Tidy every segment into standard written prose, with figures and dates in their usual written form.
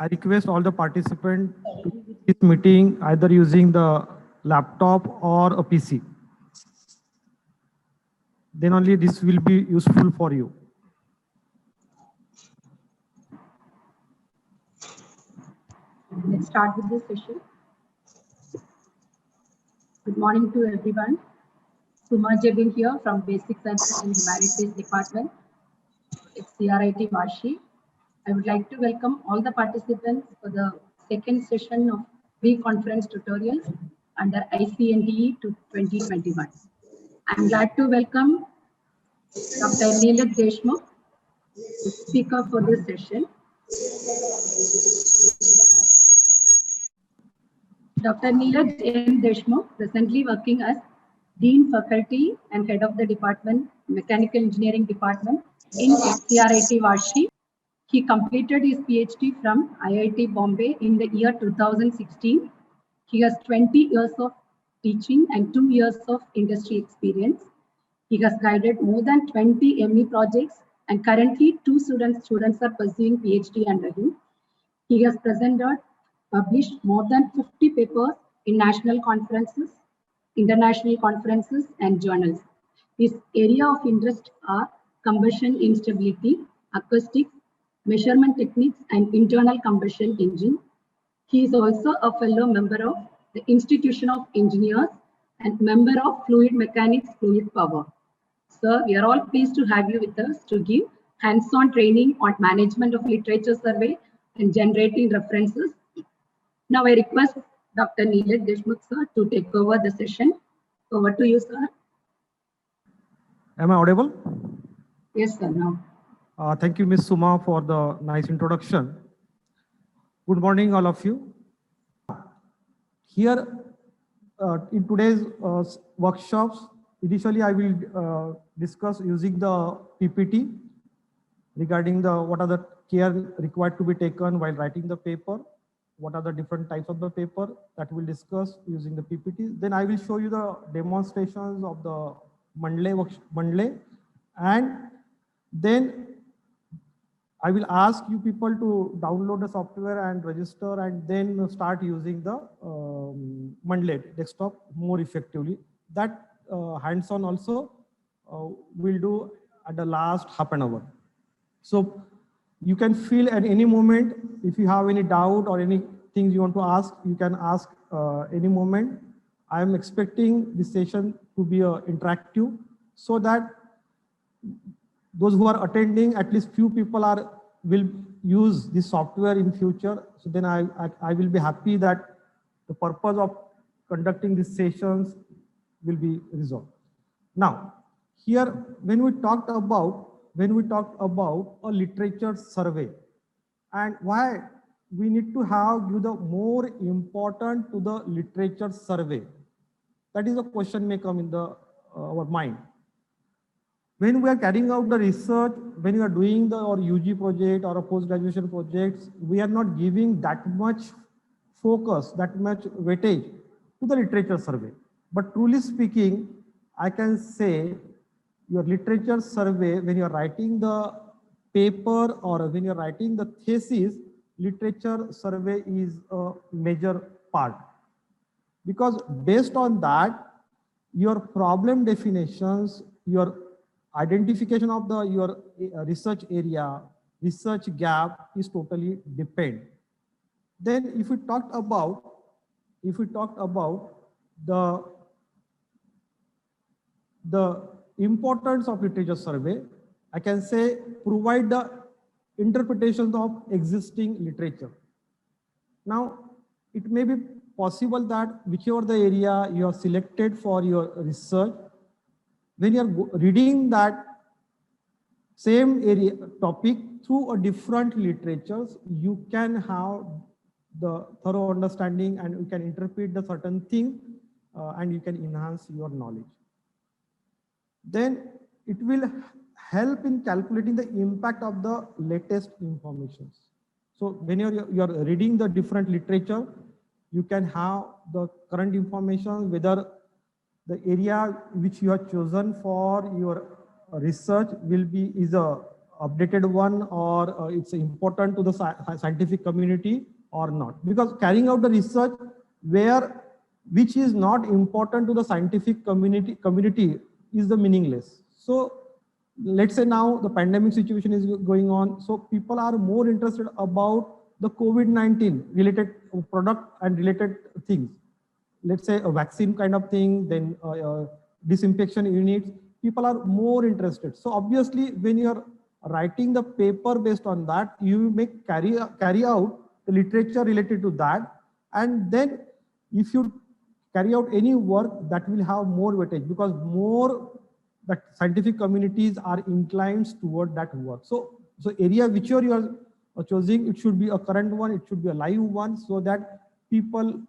I request all the participants to this meeting either using the laptop or a PC. Then only this will be useful for you. Let's start with this session. Good morning to everyone. Suma Jebin here from Basic Sciences and Humanities Department. It's CRIT Varshi. I would like to welcome all the participants for the second session of pre-conference tutorials under ICNDE to 2021. I'm glad to welcome Dr. Neelaj Deshmukh, the speaker for this session. Dr. Neelaj M. Deshmukh, presently working as Dean Faculty and Head of the Department, Mechanical Engineering Department in CRIT Varshi. He completed his PhD from IIT Bombay in the year 2016. He has 20 years of teaching and 2 years of industry experience. He has guided more than 20 ME projects and currently 2 students are pursuing PhD under him. He has published more than 50 papers in national conferences, international conferences, and journals. His area of interest are combustion instability, acoustics, measurement techniques, and internal combustion engine. He is also a fellow member of the Institution of Engineers and member of Fluid Mechanics, Fluid Power. Sir, we are all pleased to have you with us to give hands-on training on management of literature survey and generating references. Now I request Dr. Neelaj Deshmukh sir to take over the session. Over to you, sir. Am I audible? Yes, sir. Now. Thank you, Ms. Suma, for the nice introduction. Good morning, all of you. Here, in today's workshops, initially I will discuss using the PPT regarding what are the care required to be taken while writing the paper, what are the different types of the paper that we'll discuss using the PPT. Then I will show you the demonstrations of the Mandle, and then I will ask you people to download the software and register and then start using the Mandle desktop more effectively. That hands-on also we'll do at the last half an hour. So you can feel at any moment, if you have any doubt or any things you want to ask, you can ask any moment. I am expecting this session to be interactive so that those who are attending, at least few people will use this software in future. So then I will be happy that the purpose of conducting these sessions will be resolved. Now, here when we talked about a literature survey and why we need to give the more important to the literature survey, that is a question may come in our mind. When we are carrying out the research, when you are doing our UG project or a post-graduation projects, we are not giving that much focus, that much weightage to the literature survey. But truly speaking, I can say your literature survey, when you are writing the paper or when you are writing the thesis, literature survey is a major part. Because based on that, your problem definitions, your identification of your research area, research gap is totally depend. Then if we talked about the importance of literature survey, I can say provide the interpretations of existing literature. Now, it may be possible that whichever the area you have selected for your research, when you are reading that same area topic through a different literatures, you can have the thorough understanding and you can interpret the certain thing and you can enhance your knowledge. Then it will help in calculating the impact of the latest informations. So when you're reading the different literature, you can have the current information, whether the area which you have chosen for your research is a updated one, or it's important to the scientific community or not. Because carrying out the research which is not important to the scientific community is the meaningless. So let's say now the pandemic situation is going on. So people are more interested about the COVID-19 related product and related things. Let's say a vaccine kind of thing, then disinfection units. People are more interested. So obviously when you're writing the paper based on that, you may carry out the literature related to that. And then if you carry out any work, that will have more weightage, because more that scientific communities are inclined toward that work. So area whichever you are choosing, it should be a current one, it should be a live one, so that people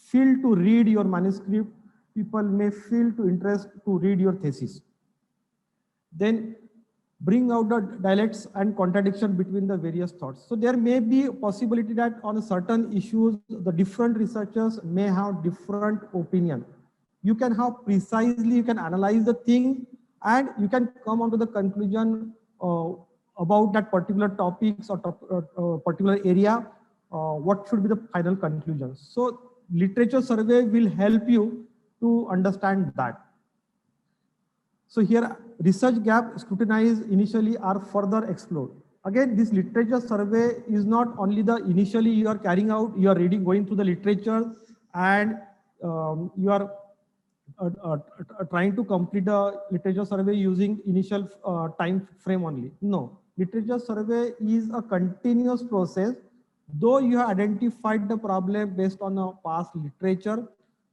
feel to read your manuscript, people may feel to interest to read your thesis. Then bring out the dialects and contradiction between the various thoughts. So there may be a possibility that on certain issues, the different researchers may have different opinion. You can have precisely, you can analyze the thing and you can come onto the conclusion about that particular topics or particular area, what should be the final conclusion. So literature survey will help you to understand that. So here research gap scrutinized initially are further explored. Again, this literature survey is not only the initially you are carrying out, you are reading, going through the literature, and you are trying to complete the literature survey using initial time frame only. No, literature survey is a continuous process. Though you have identified the problem based on a past literature,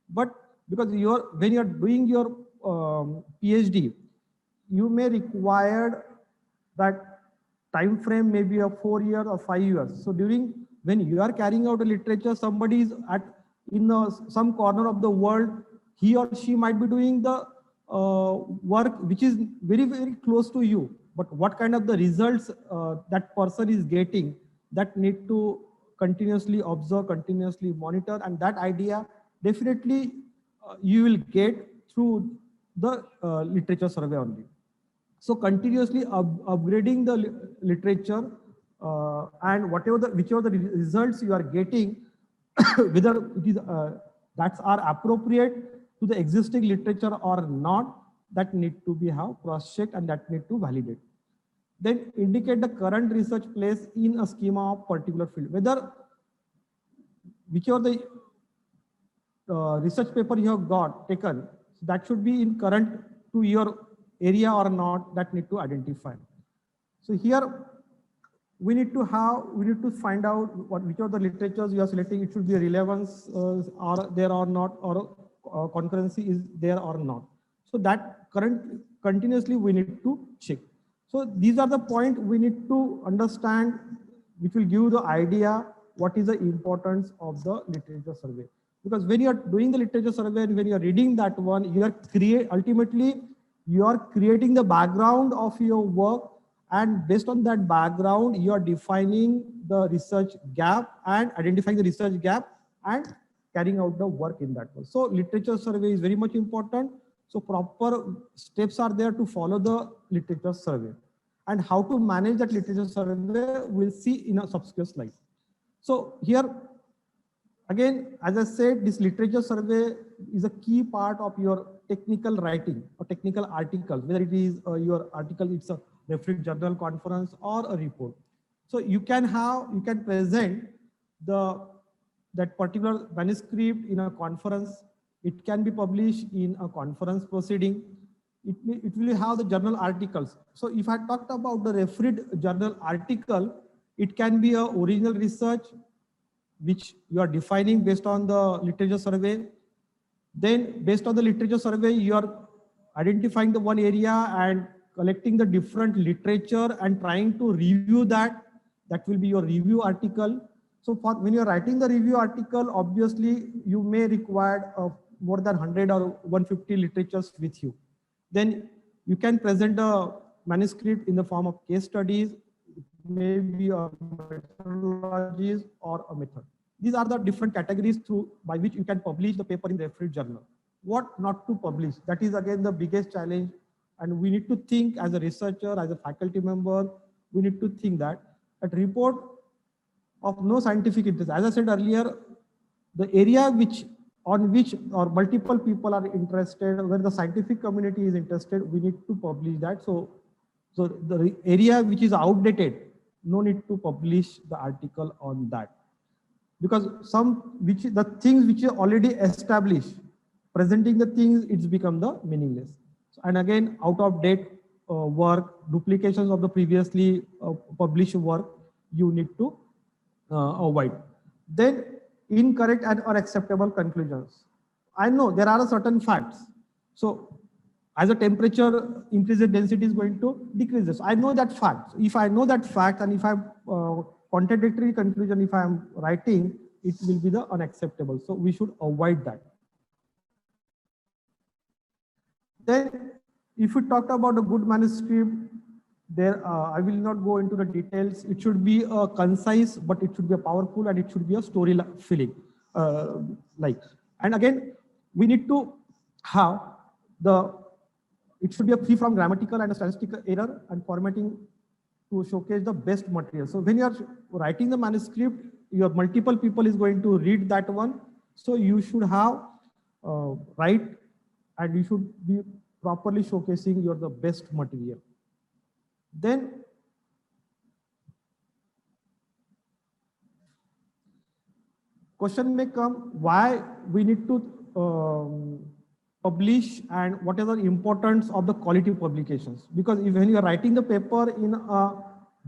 but because when you are doing your PhD, you may require that time frame maybe of 4 years or 5 years. So when you are carrying out a literature, somebody is in some corner of the world, he or she might be doing the work which is very, very close to you. But what kind of the results that person is getting, that need to continuously observe, continuously monitor, and that idea definitely you will get through the literature survey only. So continuously upgrading the literature and whichever the results you are getting, whether it is that are appropriate to the existing literature or not, that need to be cross-checked and that need to validate. Then indicate the current research place in a schema of particular field, whether whichever the research paper you have taken, that should be in current to your area or not, that need to identify. So here we need to find out which of the literatures you are selecting, it should be a relevance are there or not, or concurrency is there or not. So that continuously we need to check. So these are the points we need to understand, which will give the idea what is the importance of the literature survey. Because when you are doing the literature survey and when you are reading that one, you are ultimately you are creating the background of your work, and based on that background, you are defining the research gap and identifying the research gap and carrying out the work in that one. So literature survey is very much important. So proper steps are there to follow the literature survey, and how to manage that literature survey we'll see in a subsequent slide. So here again, as I said, this literature survey is a key part of your technical writing or technical article, whether it is your article, it's a referred journal, conference, or a report. So you can present that particular manuscript in a conference. It can be published in a conference proceeding. It will have the journal articles. So if I talked about the referred journal article, it can be a original research which you are defining based on the literature survey. Then based on the literature survey, you are identifying the one area and collecting the different literature and trying to review that. That will be your review article. So when you're writing the review article, obviously you may require more than 100 or 150 literatures with you. Then you can present a manuscript in the form of case studies, maybe a methodologies or a method. These are the different categories by which you can publish the paper in the referred journal. What not to publish? That is again the biggest challenge. And we need to think as a researcher, as a faculty member, we need to think that a report of no scientific interest. As I said earlier, the area on which or multiple people are interested, where the scientific community is interested, we need to publish that. So the area which is outdated, no need to publish the article on that, because the things which are already established, presenting the things, it's become the meaningless. And again, out of date work, duplications of the previously published work, you need to avoid. Then incorrect and unacceptable conclusions. I know there are certain facts. So as a temperature increases, density is going to decrease this. I know that fact. If I know that fact, and if I'm contradictory conclusion, if I'm writing, it will be the unacceptable. So we should avoid that. Then if we talk about a good manuscript, there I will not go into the details. It should be concise, but it should be a powerful, and it should be a story feeling. And again, we need to have it should be free from grammatical and statistical error, and formatting to showcase the best material. So when you are writing the manuscript, your multiple people is going to read that one. So you should have write, and you should be properly showcasing the best material. Then question may come, why we need to publish, and what is the importance of the quality publications? Because when you are writing the paper in a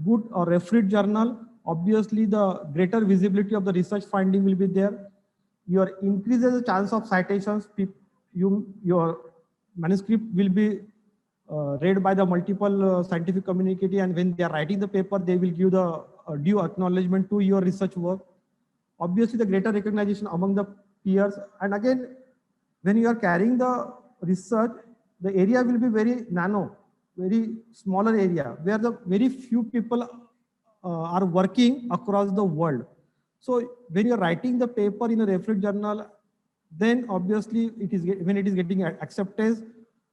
good or refereed journal, obviously the greater visibility of the research finding will be there. Your increases the chance of citations. Your manuscript will be read by the multiple scientific community, and when they are writing the paper, they will give the due acknowledgement to your research work. Obviously, the greater recognition among the peers. And again, when you are carrying the research, the area will be very nano, very smaller area, where the very few people are working across the world. So when you're writing the paper in a refereed journal, then obviously when it is getting acceptance,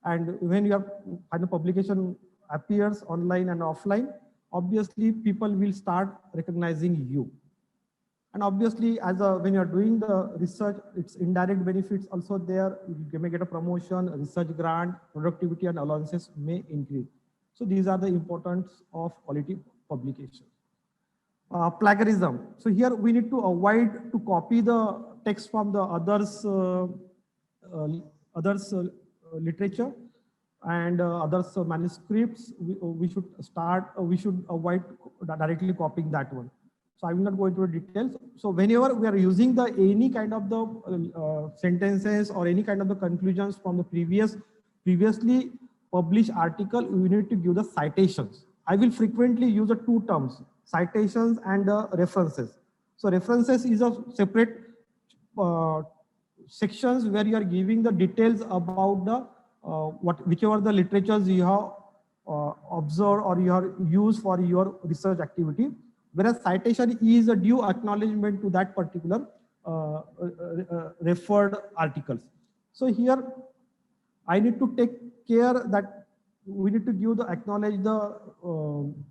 and when your final publication appears online and offline, obviously people will start recognizing you. And obviously, when you're doing the research, it's indirect benefits also there. You may get a promotion, a research grant, productivity and allowances may increase. So these are the importance of quality publication. Plagiarism. So here we need to avoid to copy the text from the others literature and others manuscripts. We should avoid directly copying that one. So I will not go into the details. So whenever we are using any kind of the sentences or any kind of the conclusions from the previously published article, we need to give the citations. I will frequently use the two terms, citations and references. So references is a separate sections where you are giving the details about the whichever the literatures you have observed or you have used for your research activity. Whereas citation is a due acknowledgement to that particular referred articles. So here I need to take care that we need to acknowledge the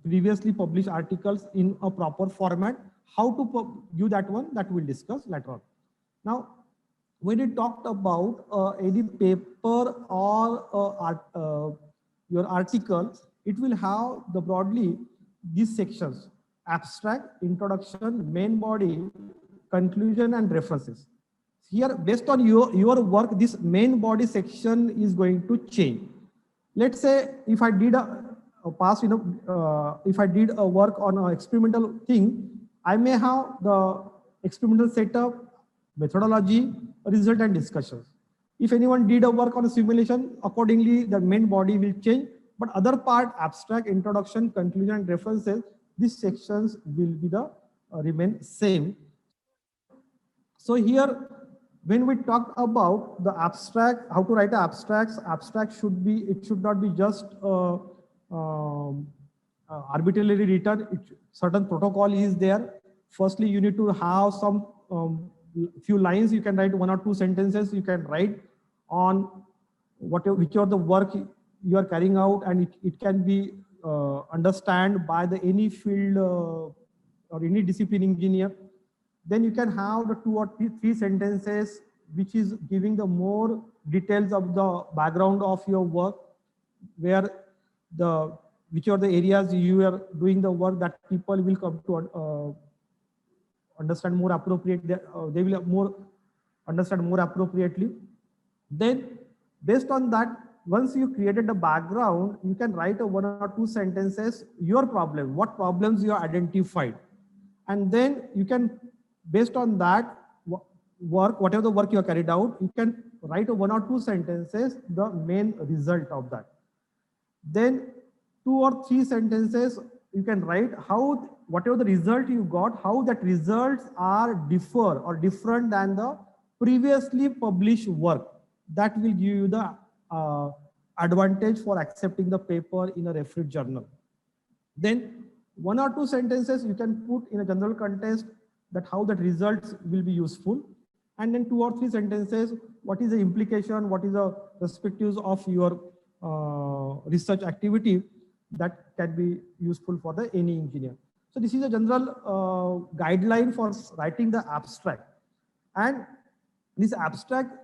previously published articles in a proper format. How to give that one, that we'll discuss later on. Now, when we talked about any paper or your article, it will have broadly these sections: abstract, introduction, main body, conclusion, and references. Here, based on your work, this main body section is going to change. Let's say if I did if I did a work on an experimental thing, I may have the experimental setup, methodology, result, and discussions. If anyone did a work on a simulation, accordingly, the main body will change. But other part, abstract, introduction, conclusion, and references, these sections will be remain same. So here, when we talk about the abstract, how to write abstracts, abstract should not be just arbitrarily written. Certain protocol is there. Firstly, you need to have some few lines. You can write 1 or 2 sentences. You can write on whichever the work you are carrying out, and it can be understand by the any field or any discipline engineer. Then you can have the 2 or 3 sentences which is giving the more details of the background of your work, where which are the areas you are doing the work that people will come to understand more appropriate. They will more understand more appropriately. Then based on that, once you created the background, you can write a 1 or 2 sentences, your problem, what problems you are identified. And then you can, based on that work, whatever the work you have carried out, you can write a 1 or 2 sentences, the main result of that. Then 2 or 3 sentences, you can write how, whatever the result you got, how that results are differ or different than the previously published work. That will give you the advantage for accepting the paper in a referred journal. Then 1 or 2 sentences you can put in a general context, that how that results will be useful. And then 2 or 3 sentences, what is the implication, what is the perspectives of your research activity that can be useful for the any engineer. So this is a general guideline for writing the abstract. And this abstract,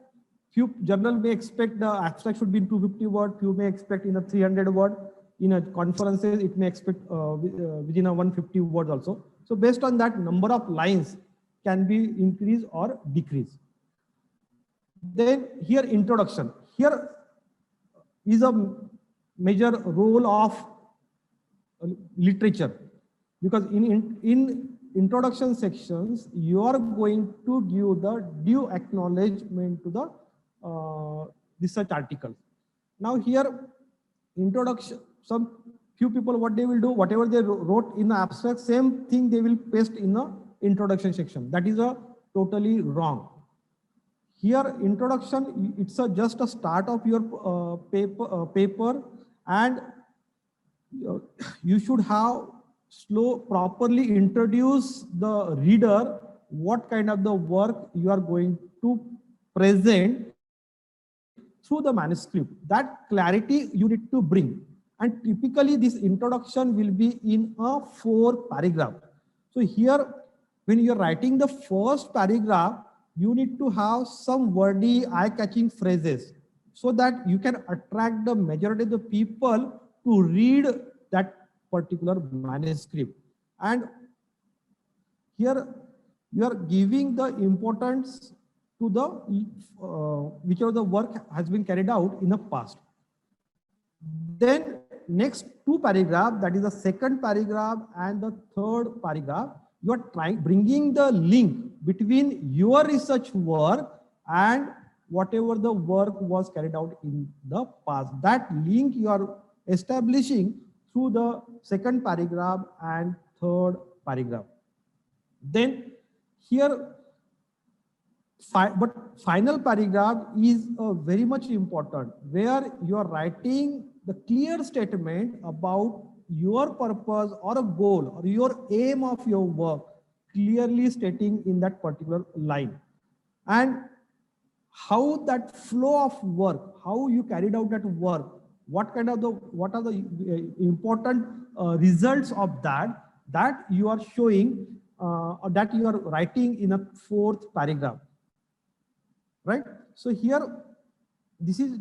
few journal may expect the abstract should be in 250 word, few may expect in a 300 word. In a conferences, it may expect within a 150 words also. So based on that, number of lines can be increased or decreased. Then here introduction. Here is a major role of literature, because in introduction sections, you are going to give the due acknowledgement to the research article. Now here introduction, some few people, what they will do, whatever they wrote in the abstract, same thing they will paste in the introduction section. That is a totally wrong. Here introduction, it's just a start of your paper, and you should have properly introduce the reader what kind of the work you are going to present through the manuscript. That clarity you need to bring. And typically this introduction will be in a 4 paragraph. So here, when you're writing the first paragraph, you need to have some wordy, eye-catching phrases so that you can attract the majority of the people to read that particular manuscript. And here you are giving the importance to the whichever the work has been carried out in the past. Then next 2 paragraphs, that is the second paragraph and the third paragraph, you are bringing the link between your research work and whatever the work was carried out in the past. That link you are establishing through the second paragraph and third paragraph. Then here, but final paragraph is very much important, where you are writing the clear statement about your purpose or a goal or your aim of your work, clearly stating in that particular line, and how that flow of work, how you carried out that work, what are the important results of that you are showing, or that you are writing in a 4th paragraph, right? So here, this is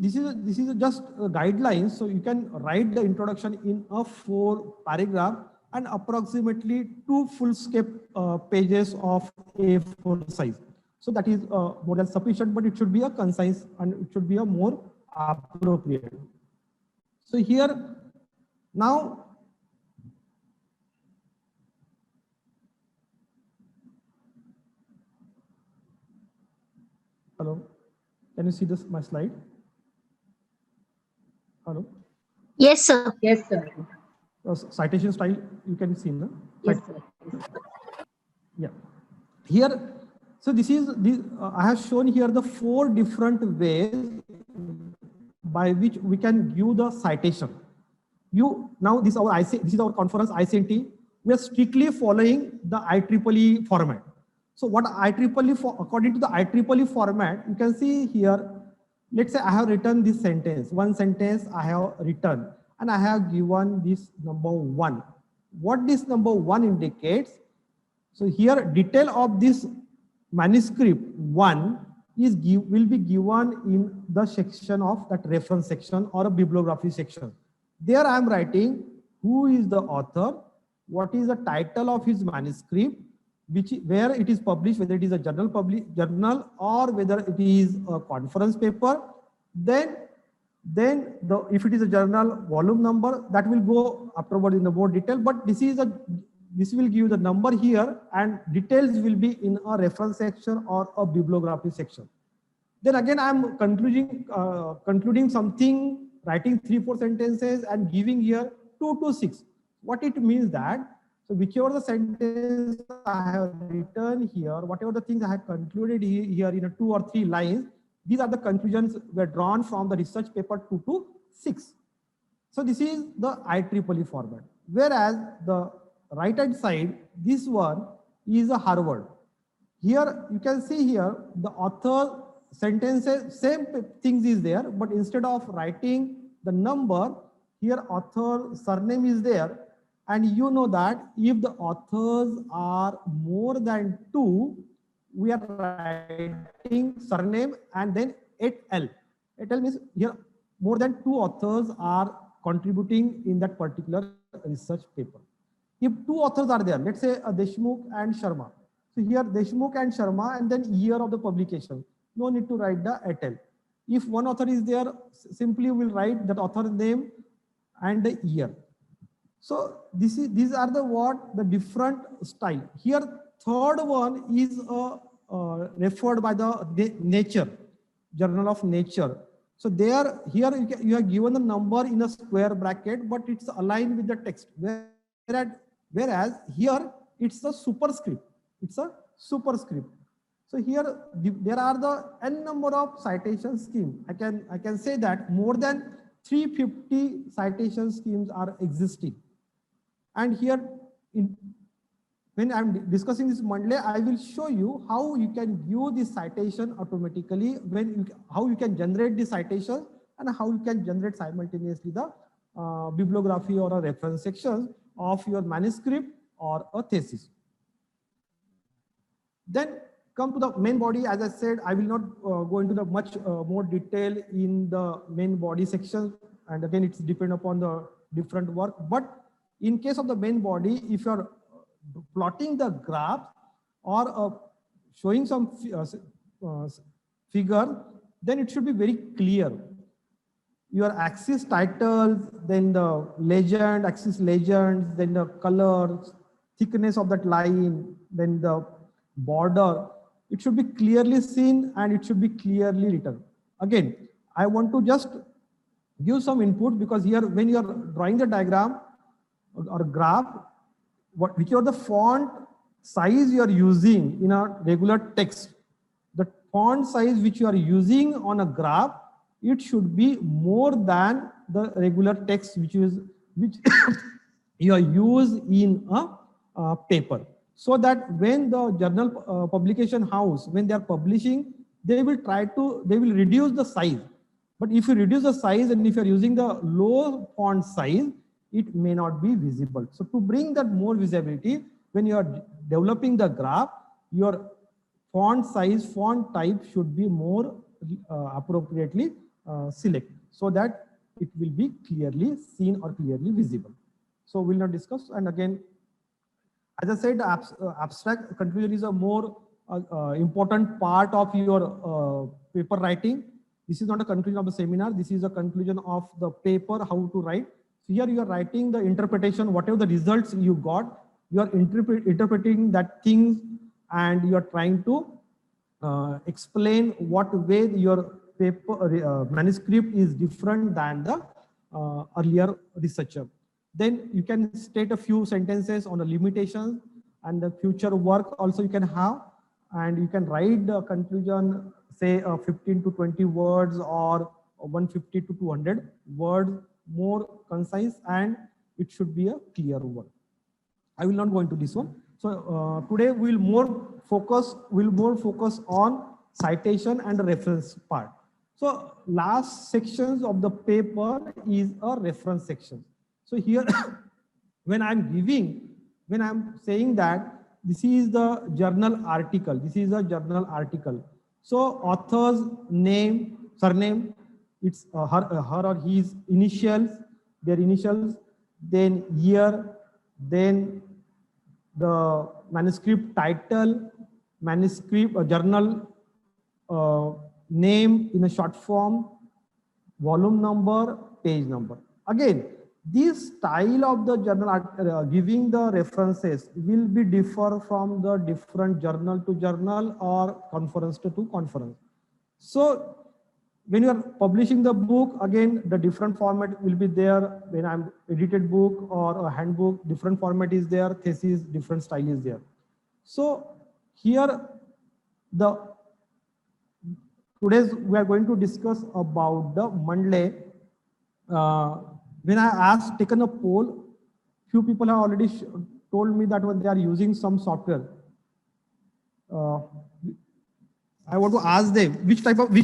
just guidelines. So you can write the introduction in a 4 paragraph and approximately 2 full-scape pages of A4 size. So that is more than sufficient, but it should be a concise and it should be a more appropriate. So here now, hello, can you see this my slide? Hello. Yes, sir. Yes, sir. Citation style you can see, no? Yes, sir. Yeah. Here, so this is I have shown here the 4 different ways by which we can give the citation. Now this is our conference ICNT. We are strictly following the IEEE format. So what according to the IEEE format, you can see here, let's say I have written this sentence, one sentence I have written. and I have given this number 1. What this number 1 indicates, so here detail of this manuscript 1 will be given in the section of that reference section or a bibliography section. There I am writing who is the author, what is the title of his manuscript, where it is published, whether it is a journal or whether it is a conference paper. Then if it is a journal, volume number, that will go afterward in the more detail, but this will give the number here, and details will be in a reference section or a bibliography section. Then again I am concluding something, writing 3-4 sentences and giving here 2 to 6. What it means that, so whichever the sentence I have written here, whatever the things I have concluded here in a 2 or 3 lines, these are the conclusions were drawn from the research paper 2 to 6. So this is the IEEE format. Whereas the right hand side, this one is a Harvard. Here you can see here the author sentences, same things is there, but instead of writing the number, here author surname is there. And you know that if the authors are more than 2, we are writing surname and then et al. Et al means here more than 2 authors are contributing in that particular research paper. If 2 authors are there, let's say Deshmukh and Sharma. So here Deshmukh and Sharma and then year of the publication. No need to write the et al. If one author is there, simply we'll write that author's name and the year. So these are the different style. Here third one is referred by the Nature, Journal of Nature. So here you have given the number in a square bracket, but it's aligned with the text. Whereas here it's a superscript. It's a superscript. So here there are the n number of citation schemes. I can say that more than 350 citation schemes are existing. And here when I'm discussing this Monday, I will show you how you can view this citation automatically, how you can generate the citation and how you can generate simultaneously the bibliography or a reference section of your manuscript or a thesis. Then come to the main body. As I said, I will not go into the much more detail in the main body section. And again, it's depend upon the different work. But in case of the main body, if you are plotting the graph or showing some figure, then it should be very clear. Your axis titles, then the legend, axis legends, then the colors, thickness of that line, then the border. It should be clearly seen and it should be clearly written. Again, I want to just give some input, because here when you are drawing the diagram or graph, whichever the font size you are using in a regular text, the font size which you are using on a graph, it should be more than the regular text which you are used in a paper. So that when the journal publication house, when they are publishing, they will reduce the size. But if you reduce the size and if you are using the low font size, it may not be visible. So to bring that more visibility, when you are developing the graph, your font size, font type should be more appropriately selected, so that it will be clearly seen or clearly visible. So we'll not discuss. And again, as I said, abstract conclusion is a more important part of your paper writing. This is not a conclusion of the seminar. This is a conclusion of the paper, how to write. So here you are writing the interpretation, whatever the results you got, you are interpreting that things, and you are trying to explain what way your paper manuscript is different than the earlier researcher. Then you can state a few sentences on the limitations and the future work also you can have, and you can write the conclusion, say 15 to 20 words or 150 to 200 words, more concise, and it should be a clear word. I will not go into this one. So today we will more focus on citation and reference part. So last sections of the paper is a reference section. So here, when I'm saying that this is the journal article, this is a journal article. So author's name, surname, it's her or his initials, their initials, then year, then the manuscript title, manuscript journal name in a short form, volume number, page number. Again, this style of the journal giving the references will be differ from the different journal to journal or conference to conference. So when you are publishing the book, again, the different format will be there. When I'm edited book or a handbook, different format is there, thesis, different style is there. So here, today's we are going to discuss about the Mendeley. When I taken a poll, few people have already told me that when they are using some software. I want to ask them which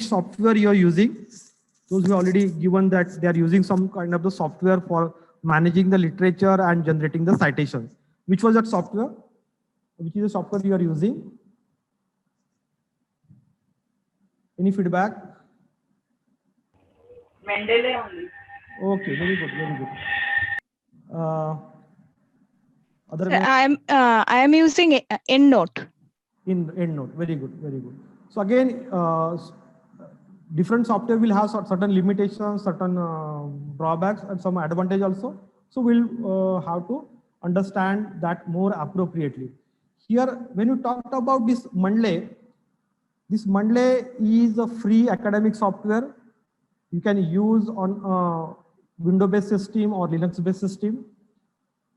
software you are using. Those who already given that they are using some kind of the software for managing the literature and generating the citations. Which was that software? Which is the software you are using? Any feedback? Mendeley only. Okay, very good, very good. I am using EndNote. In EndNote, very good, very good. So again, different software will have certain limitations, certain drawbacks, and some advantage also. So we'll have to understand that more appropriately. Here, when you talked about this Mendeley is a free academic software. You can use on a Windows-based system or Linux-based system.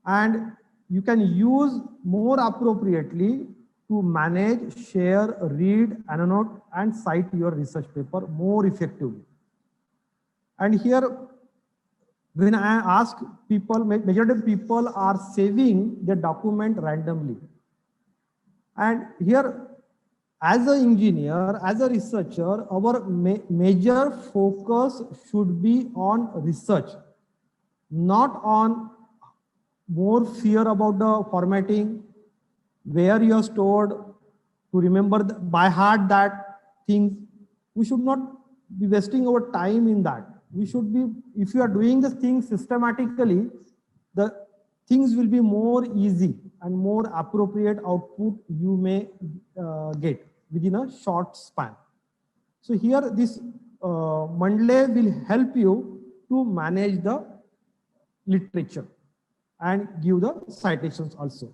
And you can use more appropriately to manage, share, read, annotate, and cite your research paper more effectively. And here, when I ask people, majority of people are saving their document randomly. And here, as an engineer, as a researcher, our major focus should be on research, not on more fear about the formatting, where you are stored, to remember by heart that things. We should not be wasting our time in that. We should be, if you are doing the things systematically, the things will be more easy and more appropriate output you may get within a short span. So here this Mendeley will help you to manage the literature and give the citations also.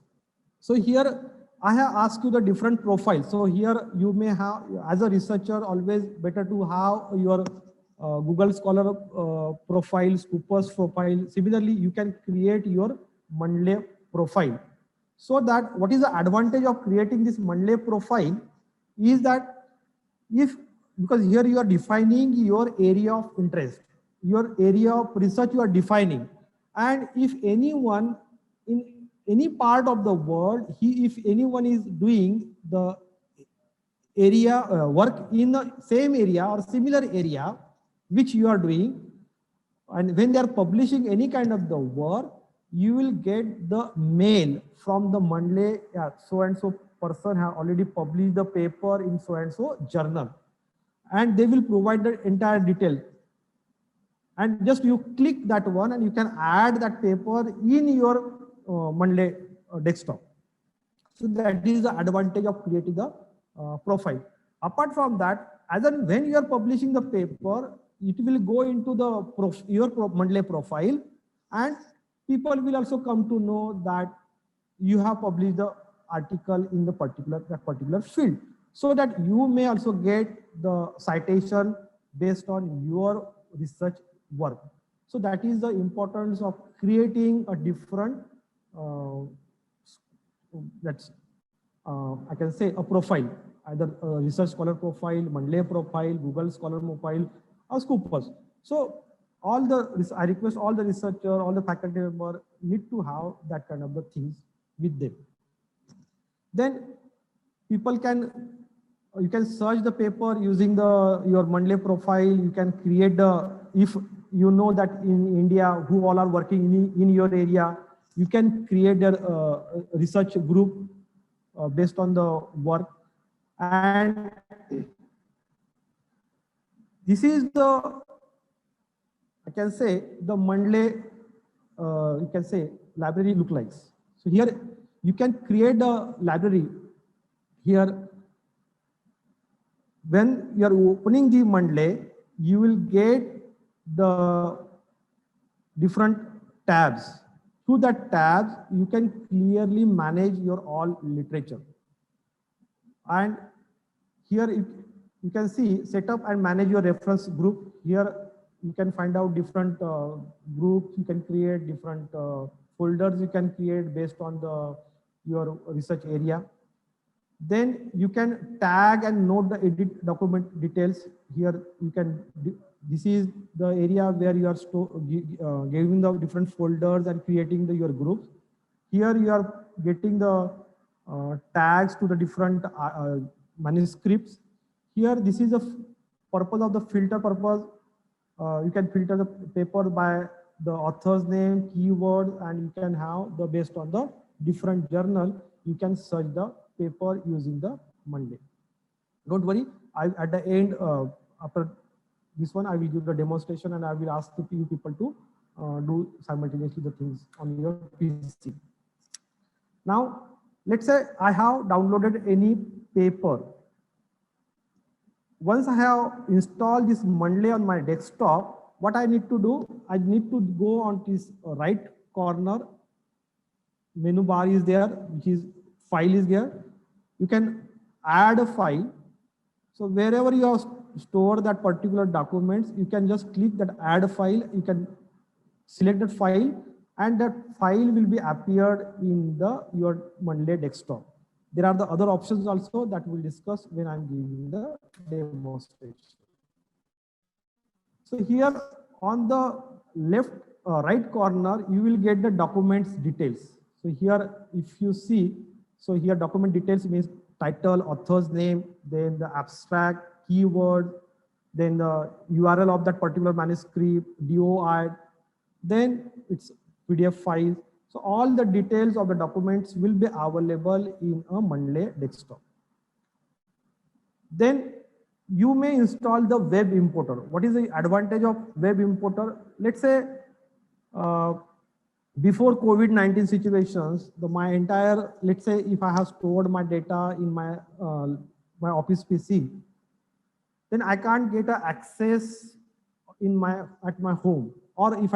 So here I have asked you the different profiles. So here you may have, as a researcher, always better to have your Google Scholar profile, Scopus profile. Similarly, you can create your Mendeley profile. So that what is the advantage of creating this Mendeley profile is that because here you are defining your area of interest, your area of research you are defining. And if anyone in any part of the world, if anyone is doing the area work in the same area or similar area which you are doing, and when they are publishing any kind of the work, you will get the mail from the Mendeley, so and so person have already published the paper in so and so journal, and they will provide the entire detail. And just you click that one and you can add that paper in your Mendeley desktop. So that is the advantage of creating the profile. Apart from that, when you are publishing the paper, it will go into the your Mendeley profile, and people will also come to know that you have published the article in the particular field, so that you may also get the citation based on your research work. So that is the importance of creating a different I can say a profile, either a research scholar profile, Mendeley profile, Google Scholar profile, or Scopus. So I request all the researcher, all the faculty member need to have that kind of the things with them. Then people can you can search the paper using your Monday profile. You can create if you know that in India who all are working in your area, you can create a research group based on the work. And this is I can say the Monday, you can say library look like. So here you can create a library here. When you are opening the Monday, you will get the different tabs. Through that tabs, you can clearly manage your all literature. And here you can see set up and manage your reference group. Here you can find out different groups. You can create different folders. You can create based on your research area. Then you can tag and note the edit document details. Here you can, this is the area where you are giving the different folders and creating your groups. Here you are getting the tags to the different manuscripts. Here, this is the purpose of the filter purpose. You can filter the paper by the author's name, keyword, and you can have the based on the different journal. You can search the paper using the Monday. Don't worry, at the end, after this one, I will give the demonstration and I will ask the few people to do simultaneously the things on your PC. Now, let's say I have downloaded any paper. Once I have installed this Monday on my desktop, what I need to do, I need to go on this right corner, menu bar is there, which is file is there. You can add a file. So wherever you have stored that particular documents, you can just click that add a file. You can select that file and that file will be appeared in your Monday desktop. There are the other options also that we'll discuss when I'm giving the demonstration. So here on the left right corner, you will get the documents details. So here, if you see, so here document details means title, author's name, then the abstract, keyword, then the URL of that particular manuscript, DOI, then it's PDF file. So all the details of the documents will be available in a Monday desktop. Then you may install the web importer. What is the advantage of web importer? Let's say before COVID-19 situations, my entire, let's say if I have stored my data in my my office PC, then I can't get access at my home. Or if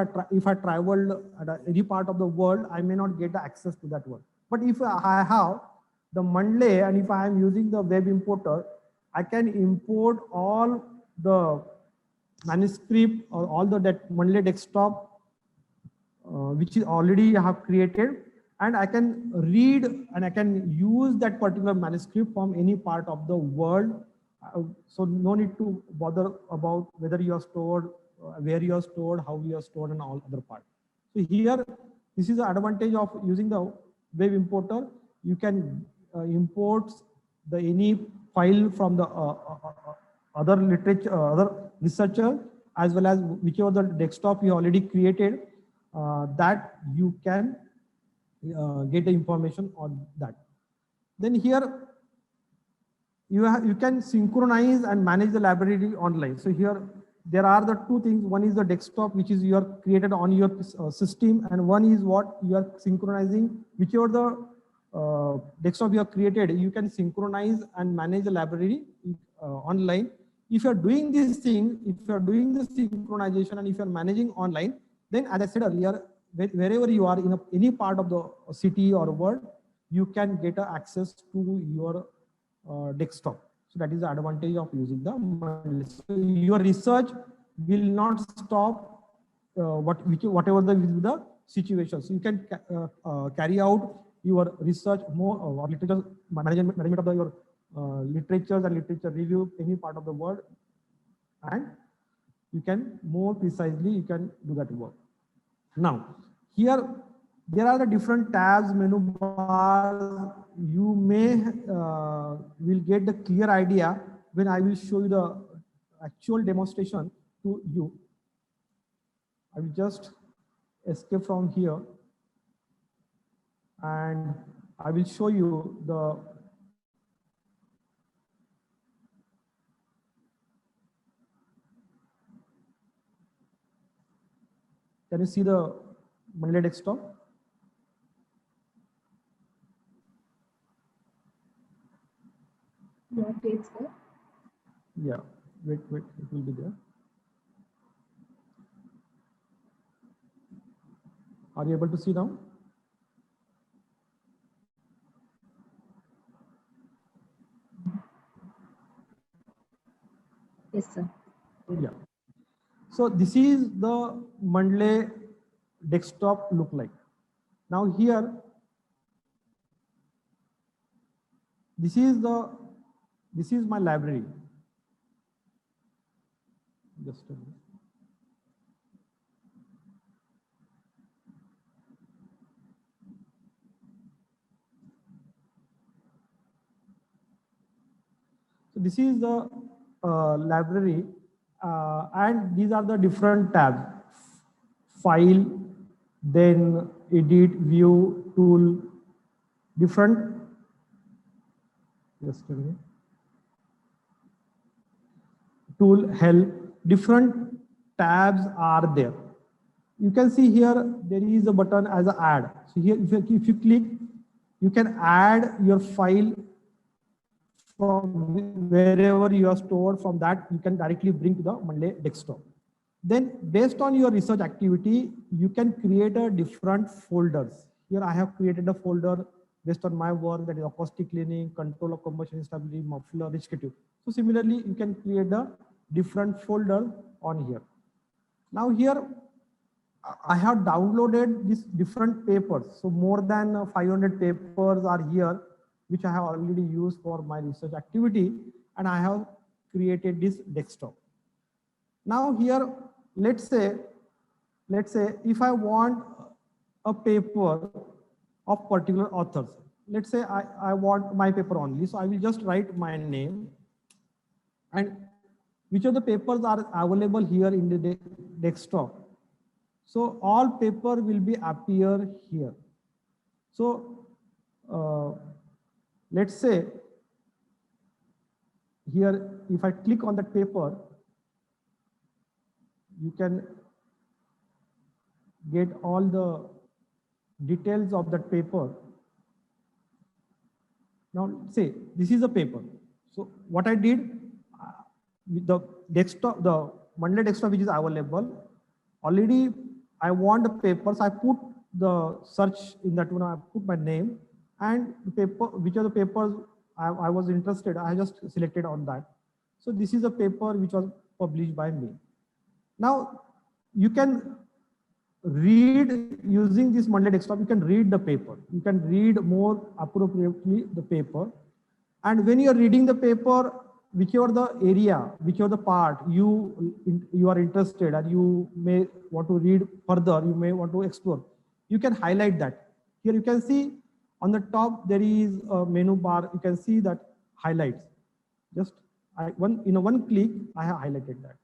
I traveled at any part of the world, I may not get access to that world. But if I have the Monday and if I am using the web importer, I can import all the manuscript or all that Monday desktop, which is already I have created, and I can read and I can use that particular manuscript from any part of the world. So no need to bother about whether you are stored, where you are stored, how you are stored, and all other parts. So here, this is the advantage of using the web importer. You can import any file from the other literature, other researcher, as well as whichever the desktop you already created, that you can get the information on that. Then here, you can synchronize and manage the library online. So here there are the two things. One is the desktop, which is you are created on your system, and one is what you are synchronizing. Whichever the desktop you have created, you can synchronize and manage the library online. If you are doing this thing, if you are doing the synchronization and if you are managing online, then as I said earlier, wherever you are in any part of the city or world, you can get access to your desktop. So that is the advantage of using the Monday. So your research will not stop whatever the situation. So you can carry out your research more or literature management of your literatures and literature review any part of the world, and you can more precisely you can do that work. Now here there are the different tabs, menu bars you may will get the clear idea when I will show you the actual demonstration to you. I will just escape from here and I will show you the can you see the Monday desktop? What page, sir? Yeah, wait, it will be there. Are you able to see now? Yes, sir. Yeah. So this is the Monday desktop look like. Now here, this is my library. Just a minute. So this is the library, and these are the different tabs: file, then edit, view, tool, different. Just a minute. Tool, help, different tabs are there. You can see here there is a button as a add. So here, if you click, you can add your file from wherever you are stored. From that, you can directly bring to the Monday desktop. Then based on your research activity, you can create a different folders. Here I have created a folder based on my work, that is acoustic cleaning, control of combustion instability, muffler, executive. So similarly, you can create a different folder on here. Now here, I have downloaded these different papers. So more than 500 papers are here, which I have already used for my research activity, and I have created this desktop. Now here, let's say if I want a paper of particular authors, let's say I want my paper only. So I will just write my name and which of the papers are available here in the desktop. So all paper will be appear here. So let's say here, if I click on that paper, you can get all the details of that paper. Now say this is a paper. So what I did, the desktop, the Monday desktop which is available, already I want the papers. I put the search in that one. I put my name and the paper, which are the papers I was interested. I just selected on that. So this is a paper which was published by me. Now you can read using this Monday desktop. You can read the paper. You can read more appropriately the paper. And when you are reading the paper, whichever the area, whichever the part you are interested and you may want to read further, you may want to explore, you can highlight that. Here you can see on the top there is a menu bar. You can see that highlights. Just in one click, I have highlighted that.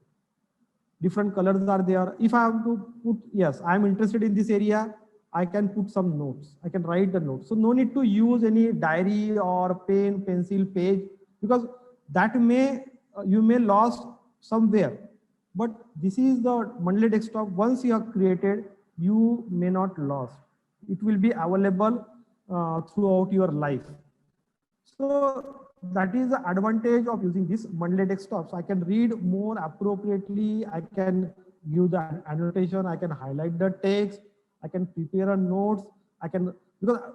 Different colors are there. If I have to put, yes, I am interested in this area, I can put some notes. I can write the notes. So no need to use any diary or pen, pencil, page, because that you may lost somewhere. But this is the Monday desktop. Once you have created, you may not lost. It will be available throughout your life. So that is the advantage of using this Monday desktop. So I can read more appropriately. I can give the annotation. I can highlight the text. I can prepare a notes. I can,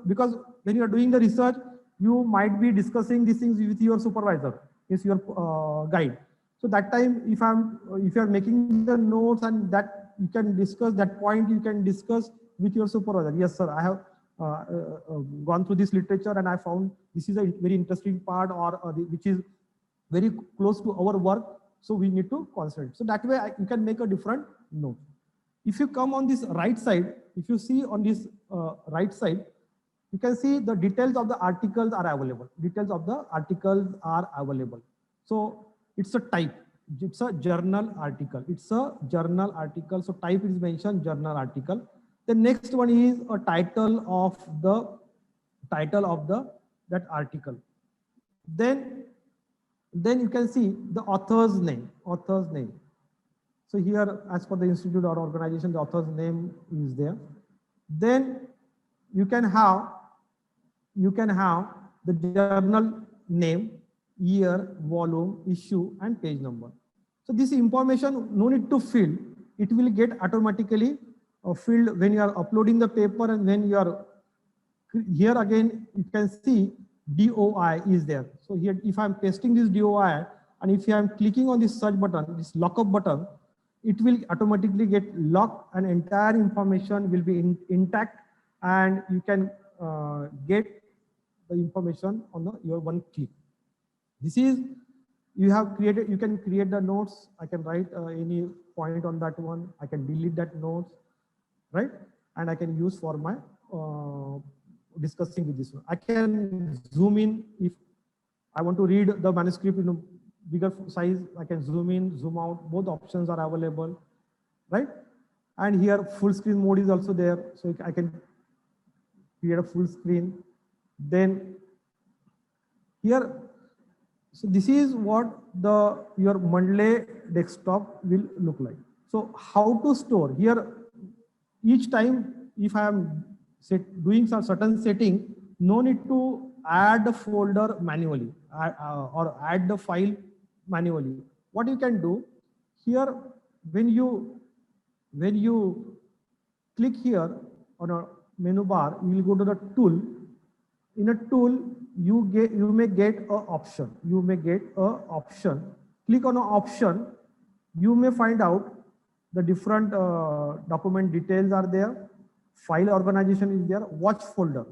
because when you are doing the research, you might be discussing these things with your supervisor, is your guide. So that time, if you are making the notes and that you can discuss that point, you can discuss with your supervisor. Yes, sir, I have gone through this literature and I found this is a very interesting part, or which is very close to our work. So we need to concentrate. So that way you can make a different note. If you come on this right side, if you see on this right side, you can see the details of the articles are available. Details of the articles are available. So it's a type. It's a journal article. It's a journal article. So type is mentioned journal article. The next one is a title of that article. Then you can see the author's name. So here, as per the institute or organization, the author's name is there. Then you can have the journal name, year, volume, issue, and page number. So this information no need to fill. It will get automatically filled when you are uploading the paper, and when you are here again, you can see DOI is there. So here, if I'm pasting this DOI, and if I'm clicking on this search button, this lockup button, it will automatically get locked, and entire information will be intact, and you can get the information on your one click. This is, you can create the notes. I can write any point on that one. I can delete that notes, right? And I can use for my discussing with this one. I can zoom in if I want to read the manuscript in a bigger size. I can zoom in, zoom out. Both options are available, right? And here full screen mode is also there. So I can create a full screen. Then here, so this is what your Mendeley desktop will look like. So how to store here? Each time, if I am doing some certain setting, no need to add the folder manually or add the file manually. What you can do here, when you click here on a menu bar, you will go to the tool. In a tool, you may get an option. Click on an option. You may find out the different document details are there. File organization is there. Watch folder.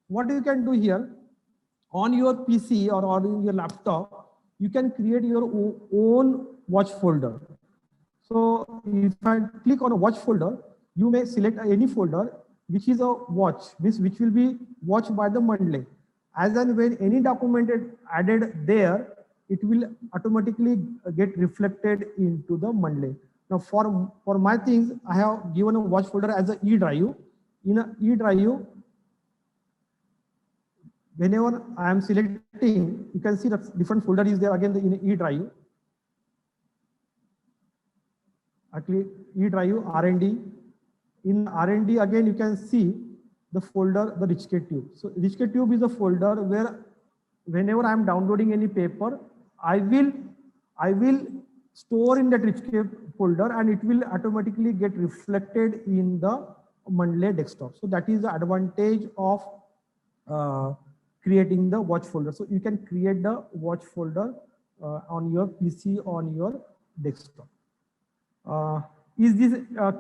What you can do here, on your PC or on your laptop, you can create your own watch folder. So if I click on a watch folder, you may select any folder which is a watch, which will be watched by the Mendeley. As and when any document is added there, it will automatically get reflected into the Mendeley. Now for my things, I have given a watch folder as an E drive. In an E drive, whenever I am selecting, you can see that different folder is there again in an E drive. Actually, E drive R&D. In R&D again, you can see the folder, the RichKTube. So RichKTube is a folder where whenever I am downloading any paper, I will store in that RichKTube folder, and it will automatically get reflected in the Mendeley desktop. So that is the advantage of creating the watch folder. So you can create the watch folder on your PC, on your desktop. Is this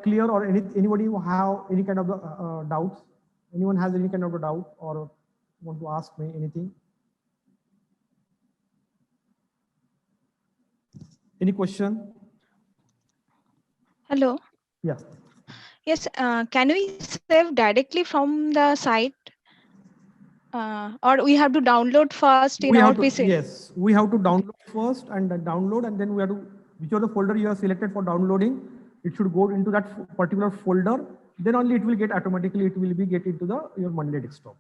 clear, or anybody have any kind of doubts? Anyone has any kind of a doubt or want to ask me anything? Any question? Hello. Yeah. Yes. Can we save directly from the site, or we have to download first in our PC? Yes, we have to download first, and download, and then we have to, whichever folder you have selected for downloading, it should go into that particular folder. Then only it will get automatically, it will be get into your Mendeley desktop.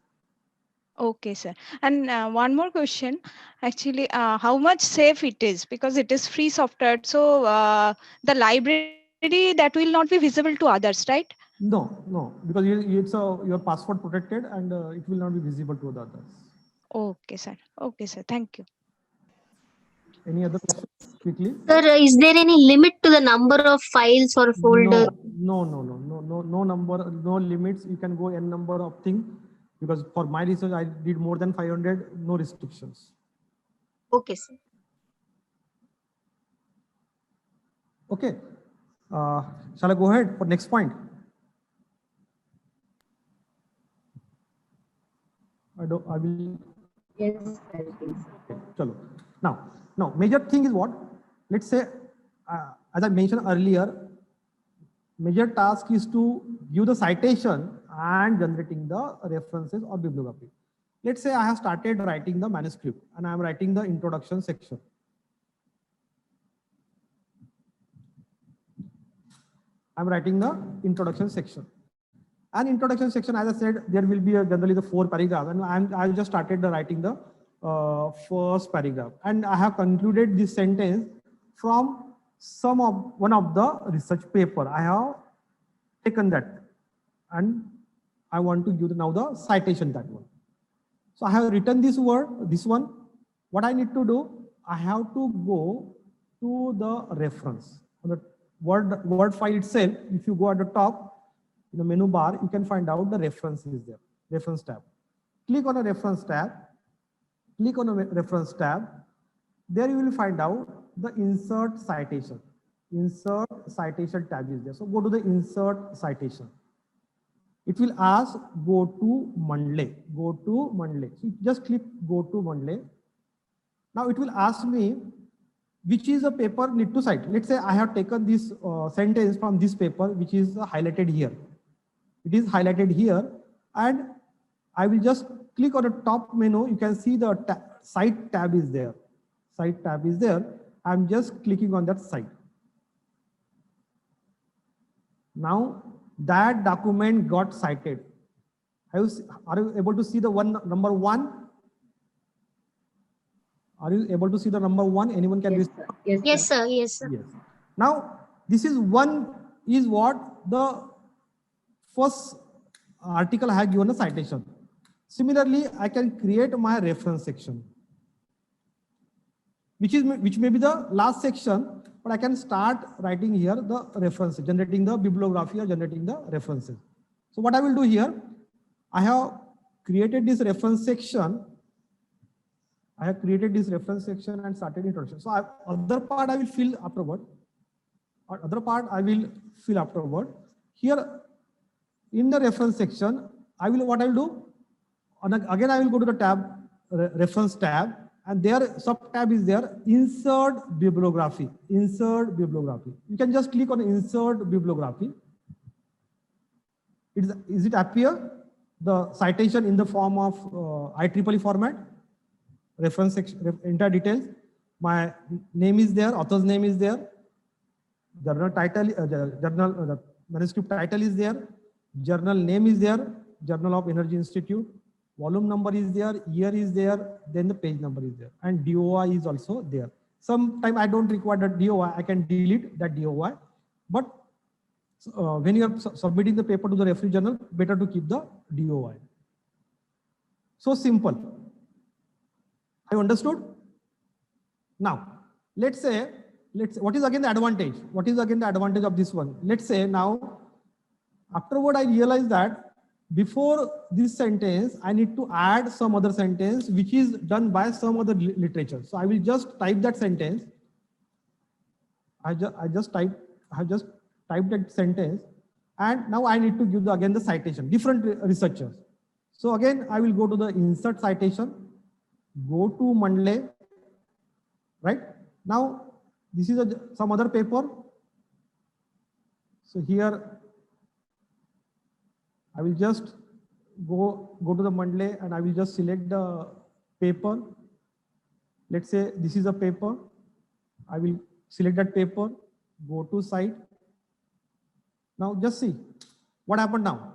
Okay, sir. And one more question, actually, how much safe it is, because it is free software. So the library that will not be visible to others, right? No, because it's your password protected, and it will not be visible to the others. Okay, sir. Thank you. Any other questions quickly? Sir, is there any limit to the number of files or folder? No number, no limits. You can go n number of things, because for my research, I did more than 500, no restrictions. Okay, sir. Okay. Shall I go ahead for next point? I will. Yes, I think so. Chalo. Now, major thing is what? Let's say, as I mentioned earlier, major task is to give the citation and generating the references or bibliography. Let's say I have started writing the manuscript and I'm writing the introduction section. I'm writing the introduction section. And introduction section, as I said, there will be generally the 4 paragraphs, and I just started writing the first paragraph, and I have concluded this sentence from one of the research paper. I have taken that, and I want to give now the citation that one. So I have written this word, this one. What I need to do, I have to go to the reference on the Word file itself. If you go at the top in the menu bar, you can find out the reference is there, reference tab. Click on a reference tab. Click on a reference tab. There you will find out the insert citation. Insert citation tab is there. So go to the insert citation. It will ask go to Mandle. Go to Mandle. So just click go to Mandle. Now it will ask me which is a paper need to cite. Let's say I have taken this sentence from this paper, which is highlighted here. It is highlighted here, and I will just click on the top menu. You can see the cite tab is there. Cite tab is there. I'm just clicking on that cite. Now that document got cited. Are you able to see the number 1? Are you able to see the number 1? Anyone can Yes, sir. Yes, Yes, sir. sir. Yes, sir. Yes. Now this is what the first article I have given a citation. Similarly, I can create my reference section, which may be the last section, but I can start writing here the reference, generating the bibliography or generating the references. So what I will do here, I have created this reference section. I have created this reference section and started introduction. So other part I will fill afterward. Here in the reference section, what I will do, again I will go to the tab, reference tab, and there sub tab is there, insert bibliography. Insert bibliography. You can just click on insert bibliography. Is it appear the citation in the form of IEEE format? Reference section, entire details. My name is there, author's name is there, journal title, the manuscript title is there, journal name is there, Journal of Energy Institute, volume number is there, year is there, then the page number is there, and DOI is also there. Sometimes I don't require the DOI, I can delete that DOI, but when you are submitting the paper to the referee journal, better to keep the DOI. So simple. Have you understood? Now, let's say, what is again the advantage? What is again the advantage of this one? Let's say now, afterward I realize that before this sentence, I need to add some other sentence which is done by some other literature. So I will just type that sentence. I have just typed that sentence, and now I need to give again the citation, different researchers. So again, I will go to the insert citation, go to Mandle, right? Now, this is some other paper. So here, I will just go to the Mandle and I will just select the paper. Let's say this is a paper. I will select that paper, go to site. Now just see what happened now.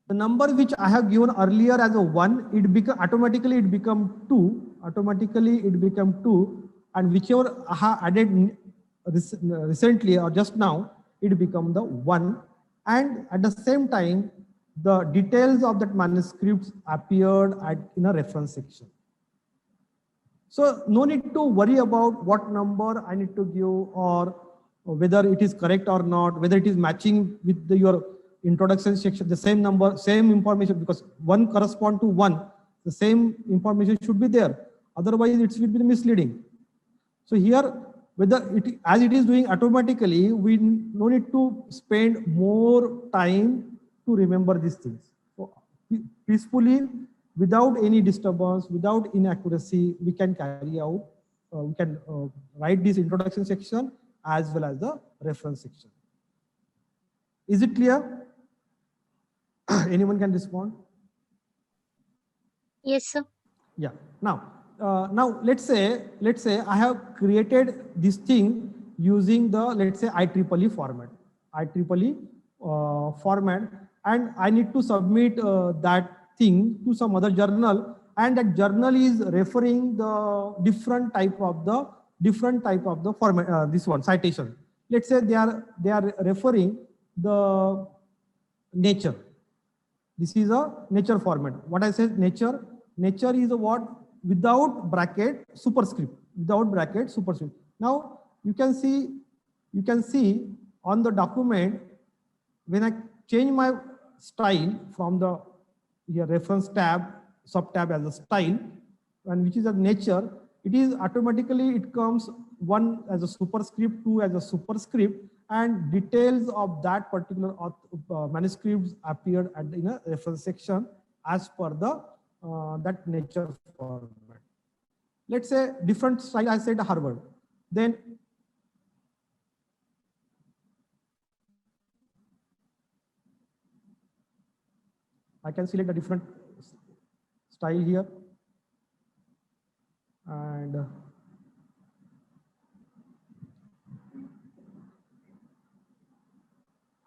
The number which I have given earlier as a 1, automatically it become 2. Automatically it become 2, and whichever I have added recently or just now, it become the 1. And at the same time, the details of that manuscripts appeared in a reference section. So no need to worry about what number I need to give, or whether it is correct or not, whether it is matching with your introduction section, the same number, same information, because 1 correspond to 1, the same information should be there. Otherwise, it will be misleading. So here, as it is doing automatically, we no need to spend more time to remember these things. So peacefully, without any disturbance, without inaccuracy, we can carry out, we can write this introduction section as well as the reference section. Is it clear? Anyone can respond? Yes, sir. Yeah. Now let's say I have created this thing using the, let's say, IEEE format, format, and I need to submit that thing to some other journal, and that journal is referring the different type of the format, this one citation. Let's say they are referring the Nature. This is a Nature format. What I said, Nature is a what? Without bracket superscript. Now you can see on the document, when I change my style from the here reference tab, sub tab as a style, and which is a Nature, it is automatically, it comes 1 as a superscript, 2 as a superscript, and details of that particular manuscripts appeared in a reference section as per the that Nature format. Let's say different style, I said Harvard. Then I can select a different style here, and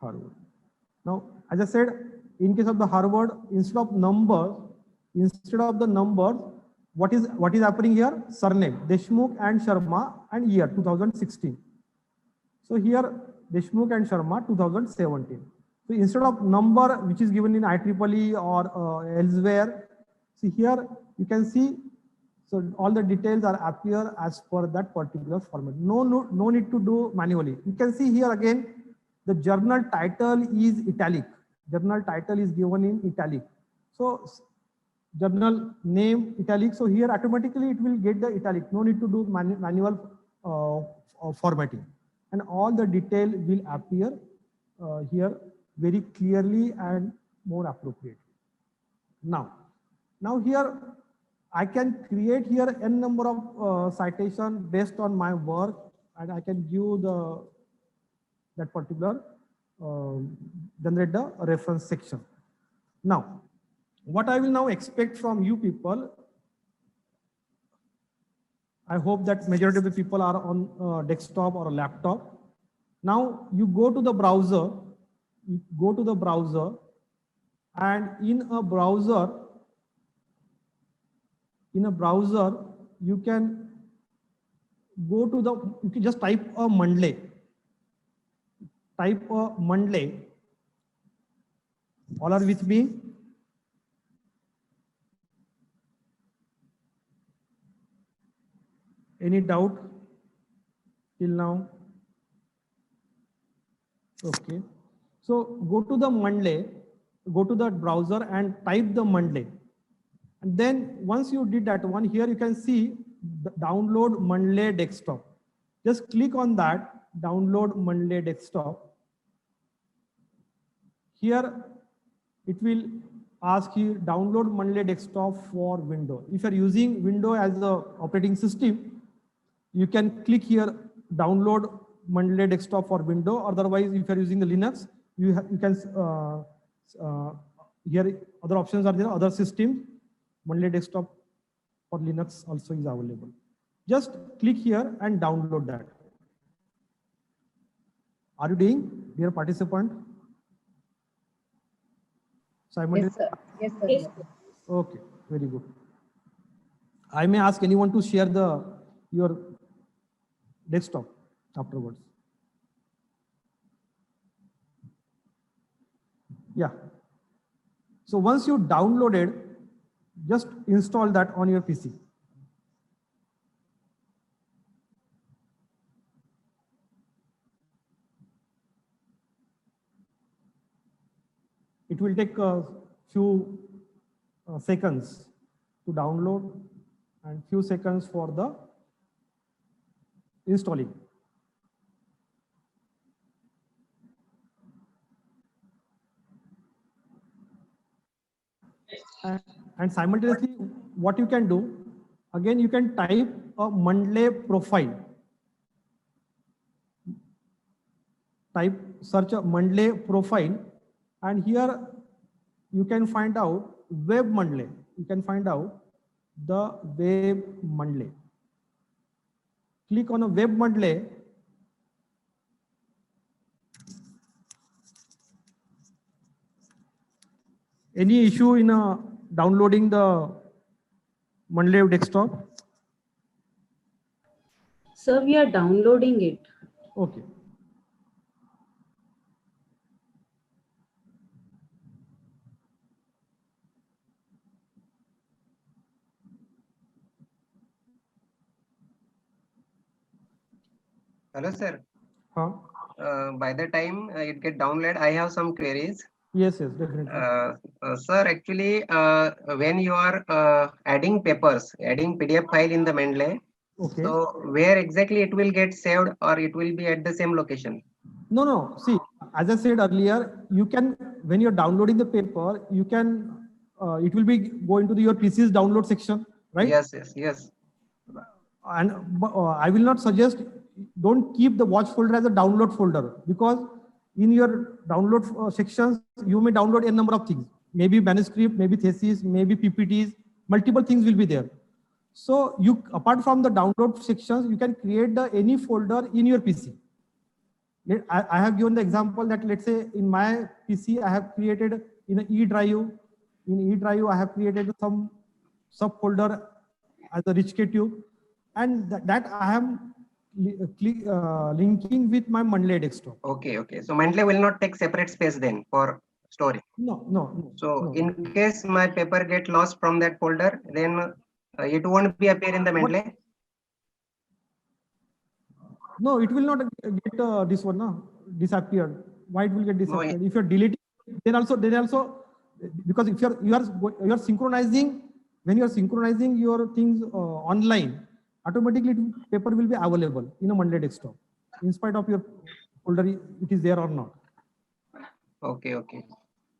Harvard. Now, as I said, in case of the Harvard, instead of the numbers, what is happening here? Surname, Deshmukh and Sharma, and year 2016. So here Deshmukh and Sharma 2017. So instead of number which is given in IEEE or elsewhere, see here you can see, so all the details are appear as per that particular format. No need to do manually. You can see here again, the journal title is italic. Journal title is given in italic. So journal name italic. So here automatically it will get the italic. No need to do manual formatting, and all the detail will appear here very clearly and more appropriately. Now here I can create here n number of citation based on my work, and I can give that particular generate the reference section. Now, what I will now expect from you people, I hope that majority of the people are on desktop or a laptop. Now you go to the browser, and in a browser, you can go to you can just type a Mendeley. All are with me? Any doubt till now? Okay. So go to the Mendeley, go to the browser and type the Mendeley. And then once you did that one, here you can see the download Mendeley desktop. Just click on that, download Mendeley desktop. Here it will ask you download Mendeley desktop for Windows. If you're using Windows as the operating system, you can click here, download Mendeley desktop for Windows. Otherwise, if you're using the Linux, you can here other options are there, other systems. Mendeley desktop for Linux also is available. Just click here and download that. Are you doing, dear participant? Simon? Yes, sir. Yes, sir. Yes, sir. Okay, very good. I may ask anyone to share your desktop afterwards. Yeah. So once you downloaded, just install that on your PC. It will take a few seconds to download and few seconds for the installing. And simultaneously, what you can do, again, you can type a Mendeley profile. Search a Mendeley profile, and here you can find out web Mandle. You can find out the web Mandle. Click on a web Mandle. Any issue in downloading the Mandle desktop? Sir, we are downloading it. Okay. Hello, sir. Huh? By the time it get download, I have some queries. Yes, definitely. Sir, actually, when you are adding papers, adding PDF file in the Mendeley, Okay. so where exactly it will get saved, or it will be at the same location? No. See, as I said earlier, you can, when you're downloading the paper, you can, it will be going to your PC's download section, right? Yes. And I will not suggest, don't keep the watch folder as a download folder, because in your download sections, you may download a number of things, maybe manuscript, maybe thesis, maybe PPTs, multiple things will be there. So you, apart from the download sections, you can create any folder in your PC. I have given the example that, let's say in my PC, I have created in an E drive. In E drive, I have created some subfolder as a rich tube, and that I am linking with my Mendeley desktop. Okay. So Mendeley will not take separate space then for storing. No. So in case my paper get lost from that folder, then it won't be appear in the Mendeley. No, it will not get this one, no, disappeared. Why it will get disappeared? No, if you're deleting, then also, because if you are synchronizing, when you are synchronizing your things online, automatically paper will be available in a Mendeley desktop, in spite of your folder, it is there or not. Okay.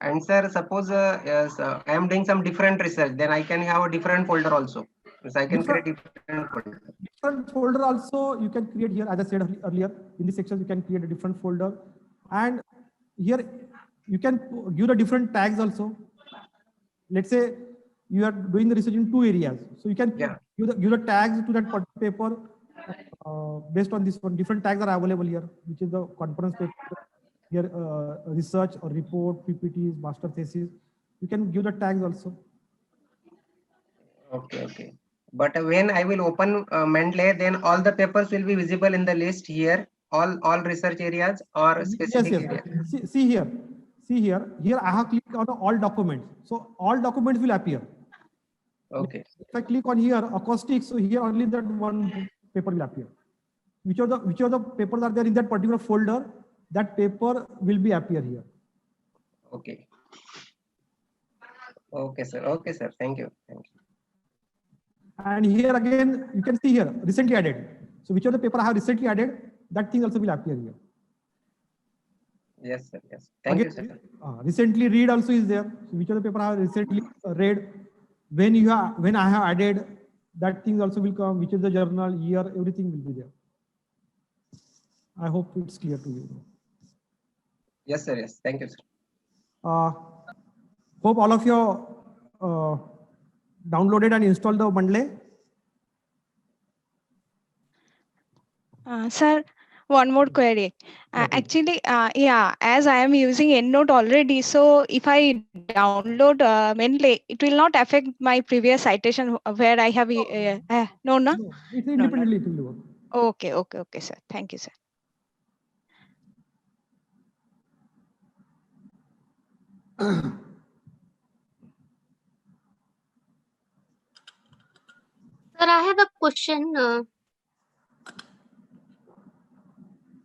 And sir, suppose yes, I am doing some different research, then I can have a different folder also. So I can create different folder. Different folder also you can create here, as I said earlier, in this section you can create a different folder, and here you can give the different tags also. Let's say you are doing the research in 2 areas, so you can give the tags to that paper based on this one. Different tags are available here, which is the conference paper, here research or report, PPTs, master thesis. You can give the tags also. Okay. But when I will open Mendeley, then all the papers will be visible in the list here, all research areas or specific areas. See here. Here I have clicked on all documents, so all documents will appear. Okay. If I click on here acoustics, so here only that one paper will appear. Which of the papers are there in that particular folder, that paper will be appear here. Okay, sir. Thank you. And here again, you can see here, recently added. So which of the paper I have recently added, that thing also will appear here. Yes, sir. Thank you, sir. Recently read also is there. So which of the paper I have recently read, when I have added, that thing also will come, which is the journal, year, everything will be there. I hope it's clear to you. Yes, sir. Thank you, sir. Hope all of you downloaded and installed the Mendeley. Sir, one more query. Actually, as I am using EndNote already, so if I download Mendeley, it will not affect my previous citation where I have no. It's independently it will work. Okay, sir. Thank you, sir. Sir, I have a question.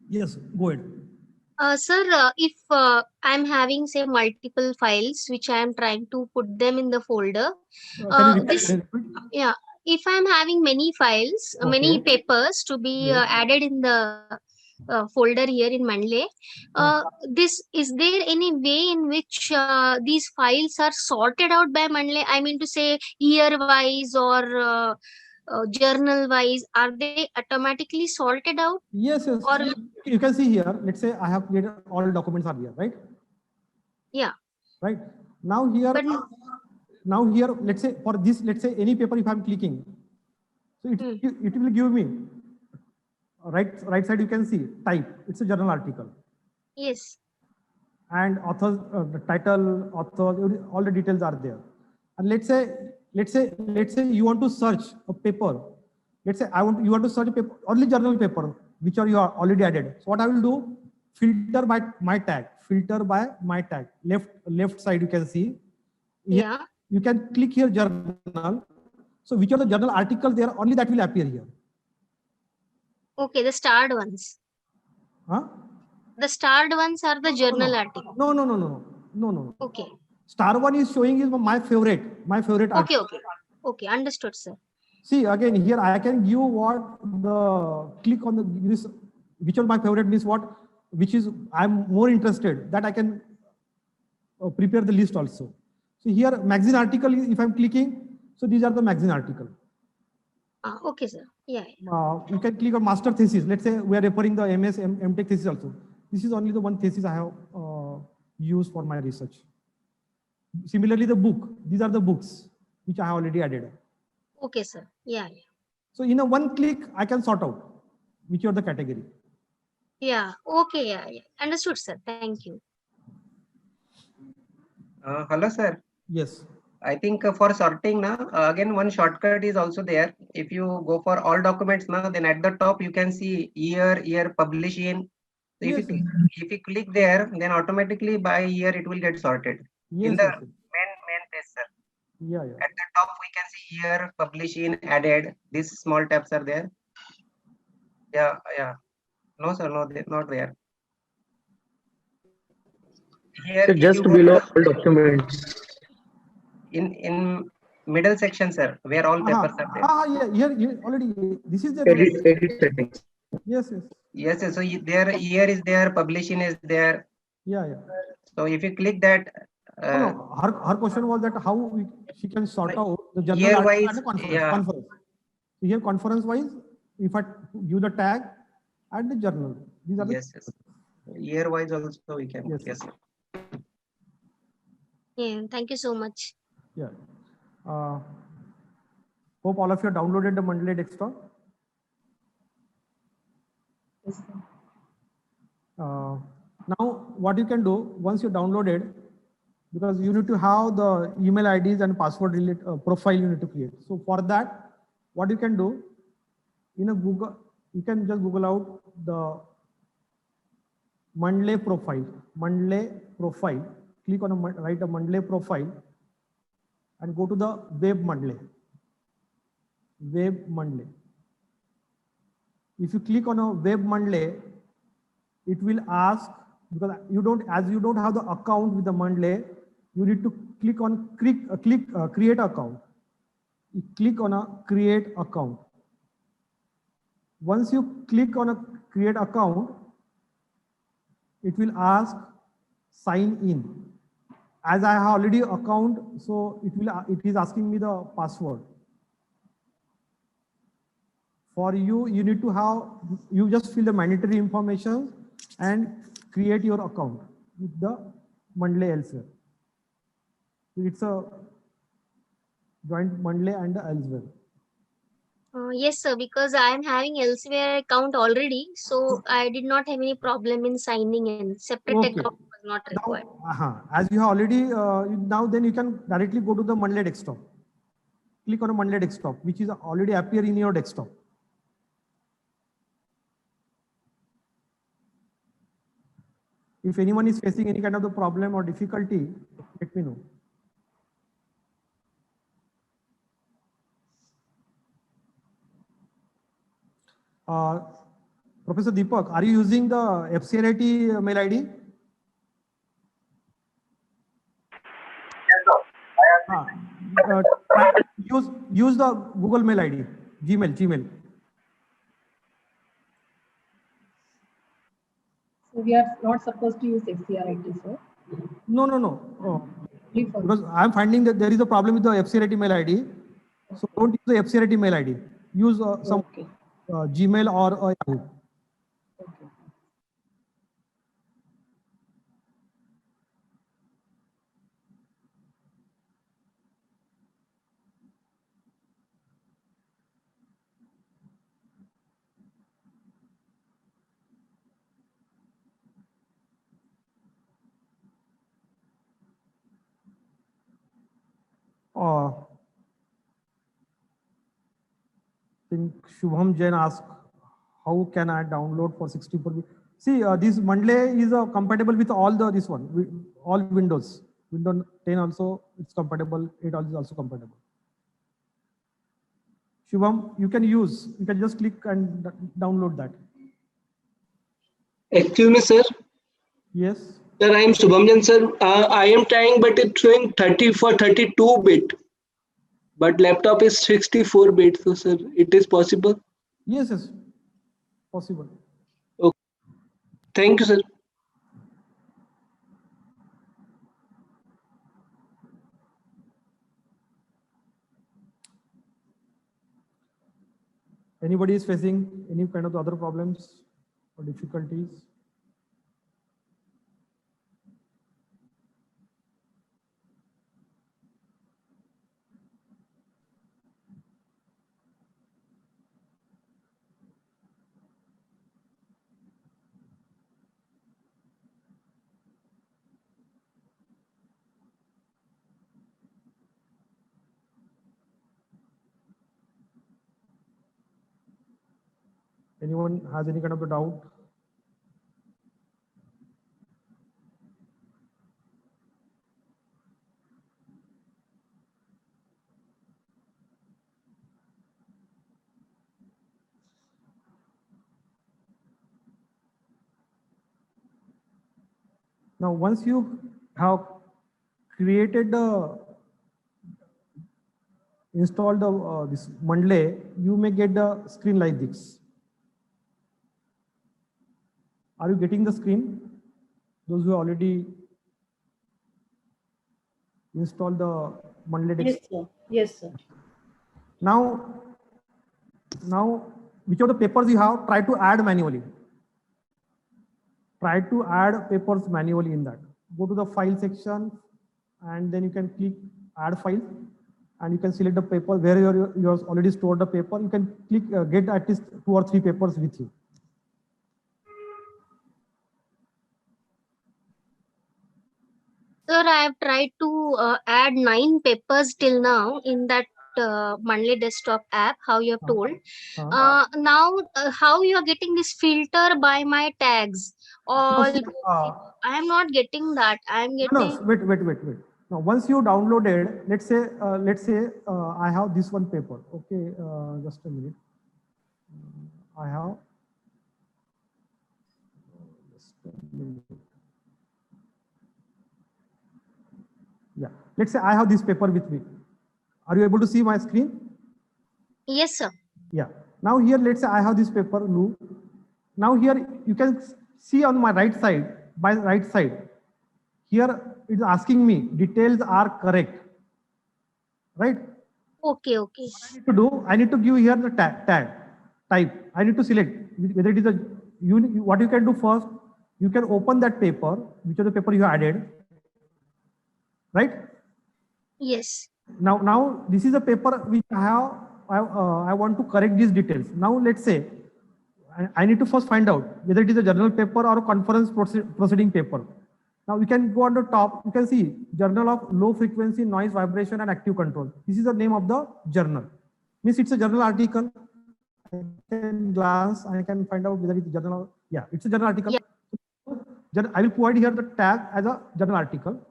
Yes, go ahead. Sir, if I'm having say multiple files which I am trying to put them in the folder, Can you repeat? if I'm having many files, many papers to be added in the folder here in Mendeley, is there any way in which these files are sorted out by Mendeley? I mean to say year wise or journal wise, are they automatically sorted out? Yes. Or you can see here, let's say I have created all documents are here, right? Yeah. Right. Now here, But let's say for this, let's say any paper, if I'm clicking, so it will give me right side. You can see type. It's a journal article, yes. and author, the title, author, all the details are there. And let's say you want to search a paper. Let's say you want to search a paper, only journal paper, which you are already added. So what I will do, filter by my tag, left side you can see. Here, Yeah. you can click here journal. So which are the journal article there, only that will appear here. Okay, the starred ones. Huh? The starred ones are the journal article. No. Okay. Star one is showing is my favorite article. Okay, understood, sir. See, again, here I can give what the click on this, which one my favorite means what, which is I'm more interested, that I can prepare the list also. So here magazine article, if I'm clicking, so these are the magazine article. Okay, sir. Yeah. You can click on master thesis. Let's say we are referring the MS, MTech thesis also. This is only the one thesis I have used for my research. Similarly, the book, these are the books which I have already added. Okay, sir. Yeah. So in a one click, I can sort out which are the category. Yeah. Okay. Yeah. Understood, sir. Thank you. Hello, sir. Yes. I think for sorting now, again, one shortcut is also there. If you go for all documents now, then at the top, you can see year, publish in. So Yes, if you click there, then automatically by year, it will get sorted. yes, In the yes. main page, sir. Yeah. At the top, we can see year, publish in, added. These small tabs are there. Yeah. No, sir, no, not there. Here, So if just you go below to all documents. in middle section, sir, where all papers are there. Yeah, here already, this is the Edit settings. Yes. Yes, so there year is there, publishing is there. Yeah. So if you click that, No. Her question was that how she can sort out the journal year article wise, and the yeah. conference. So here conference wise, if I use the tag and the journal, these are Yes. Year wise also we can. Yes. Yeah. Thank you so much. Yeah. Hope all of you downloaded the Mandalay desktop. Yes, sir. Now, what you can do once you downloaded, because you need to have the email IDs and password profile you need to create. So for that, what you can do in a Google, you can just Google out the Mandalay profile. Click on write a Mandalay profile and go to the web Mandalay. If you click on a web Mandalay, it will ask, because you don't have the account with the Mandalay, you need to click on create account. You click on a create account. Once you click on a create account, it will ask sign in. As I have already account, so it is asking me the password. For you need to have, you just fill the mandatory information and create your account with the Mandalay elsewhere. It's a joint Mandalay and elsewhere. Yes, sir, because I am having elsewhere account already, so I did not have any problem in signing in. Separate account was not required. Now, as you have already, now then you can directly go to the Mandalay desktop. Click on a Mandalay desktop, which is already appear in your desktop. If anyone is facing any kind of the problem or difficulty, let me know. Professor Deepak, are you using the FCRIT mail ID? Yes, sir. Use the Google mail ID, Gmail. So we are not supposed to use FCRIT, sir. No. Because I'm finding that there is a problem with the FCRIT mail ID. So don't use the FCRIT mail ID. Use some Gmail or Yahoo. Okay. I think Shubham Jain asked, how can I download for 64 bit? See, this Mandle is compatible with all this one, all Windows. Windows 10 also it's compatible. 8 is also compatible. Shubham, you can just click and download that. Excuse me, sir. Yes. Sir, I am Subhamjan, sir. I am trying, but it's showing 32 bit. But laptop is 64 bit. So, sir, it is possible. Yes, yes, possible. Okay. Thank you, sir. Anybody is facing any kind of other problems or difficulties? Anyone has any kind of a doubt? Now, once you have created installed this Mandle, you may get the screen like this. Are you getting the screen? Those who already installed the Mandle. Yes, sir. Yes, sir. Now, which of the papers you have, try to add manually. Try to add papers manually in that. Go to the file section and then you can click add file and you can select the paper where you have already stored the paper. You can click get at least 2 or 3 papers with you. Sir, I have tried to add 9 papers till now in that Mandle desktop app, how you have told. Now, how you are getting this filter by my tags? All I am not getting that. I am getting. No, wait. Now, once you downloaded, let's say I have this one paper. Okay, just a minute. I have. Just a minute. Yeah, let's say I have this paper with me. Are you able to see my screen? Yes, sir. Yeah. Now here, let's say I have this paper, Lou. Now here you can see on my right side, here it's asking me details are correct, right? Okay. What I need to do, I need to give here the tag type. I need to select whether it is what you can do first, you can open that paper, which is the paper you added, right? Yes. Now this is a paper which I want to correct these details. Now let's say I need to first find out whether it is a journal paper or a conference proceeding paper. Now we can go on the top, you can see Journal of Low Frequency Noise Vibration and Active Control. This is the name of the journal. Means it's a journal article. I can glance, I can find out whether it's a journal. Yeah, it's a journal article. Yeah. I will provide here the tag as a journal article.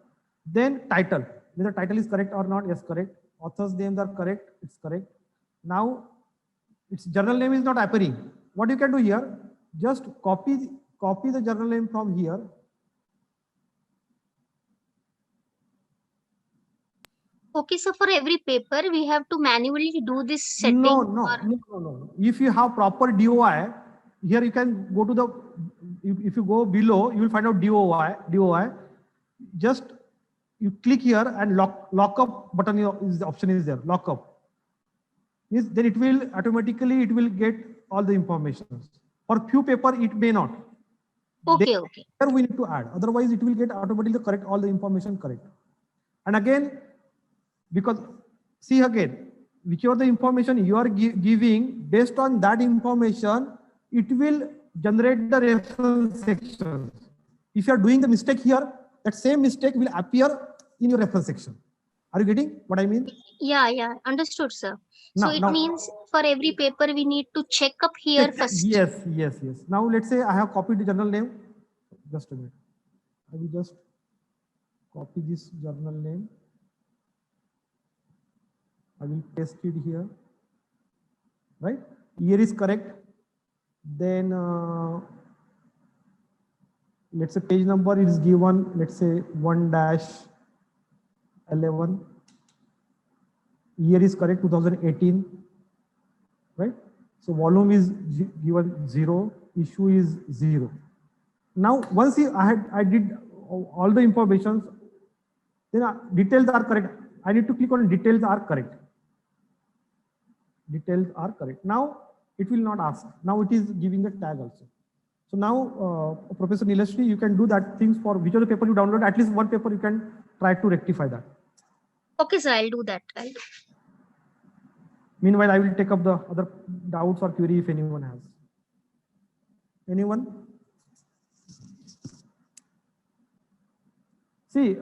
Then title, whether title is correct or not. Yes, correct. Author's names are correct. It's correct. Now its journal name is not appearing. What you can do here, just copy the journal name from here. Okay, so for every paper, we have to manually do this setting. No. If you have proper DOI, here you can go to the, if you go below, you will find out DOI. Just you click here and lock up button is the option is there, lock up. Then it will automatically, get all the information. For few paper, it may not. Okay. Here we need to add. Otherwise, it will get automatically correct, all the information correct. And again, because see again, whichever the information you are giving, based on that information, it will generate the reference sections. If you are doing the mistake here, that same mistake will appear in your reference section. Are you getting what I mean? Yeah, understood, sir. So it Now, means for every paper we need to check up here first. yes. Now let's say I have copied the journal name. Just a minute. I will just copy this journal name. I will paste it here. Right? Year is correct. Then let's say page number is given. Let's say 1-11. Year is correct, 2018. Right? So volume is given 0. Issue is 0. Now, once I did all the informations, then details are correct. I need to click on details are correct. Details are correct. Now it will not ask. Now it is giving a tag also. So now, Professor Nilashri, you can do that things for which of the paper you download. At least one paper you can try to rectify that. Okay, sir, I'll do that. Meanwhile, I will take up the other doubts or query if anyone has. Anyone? See,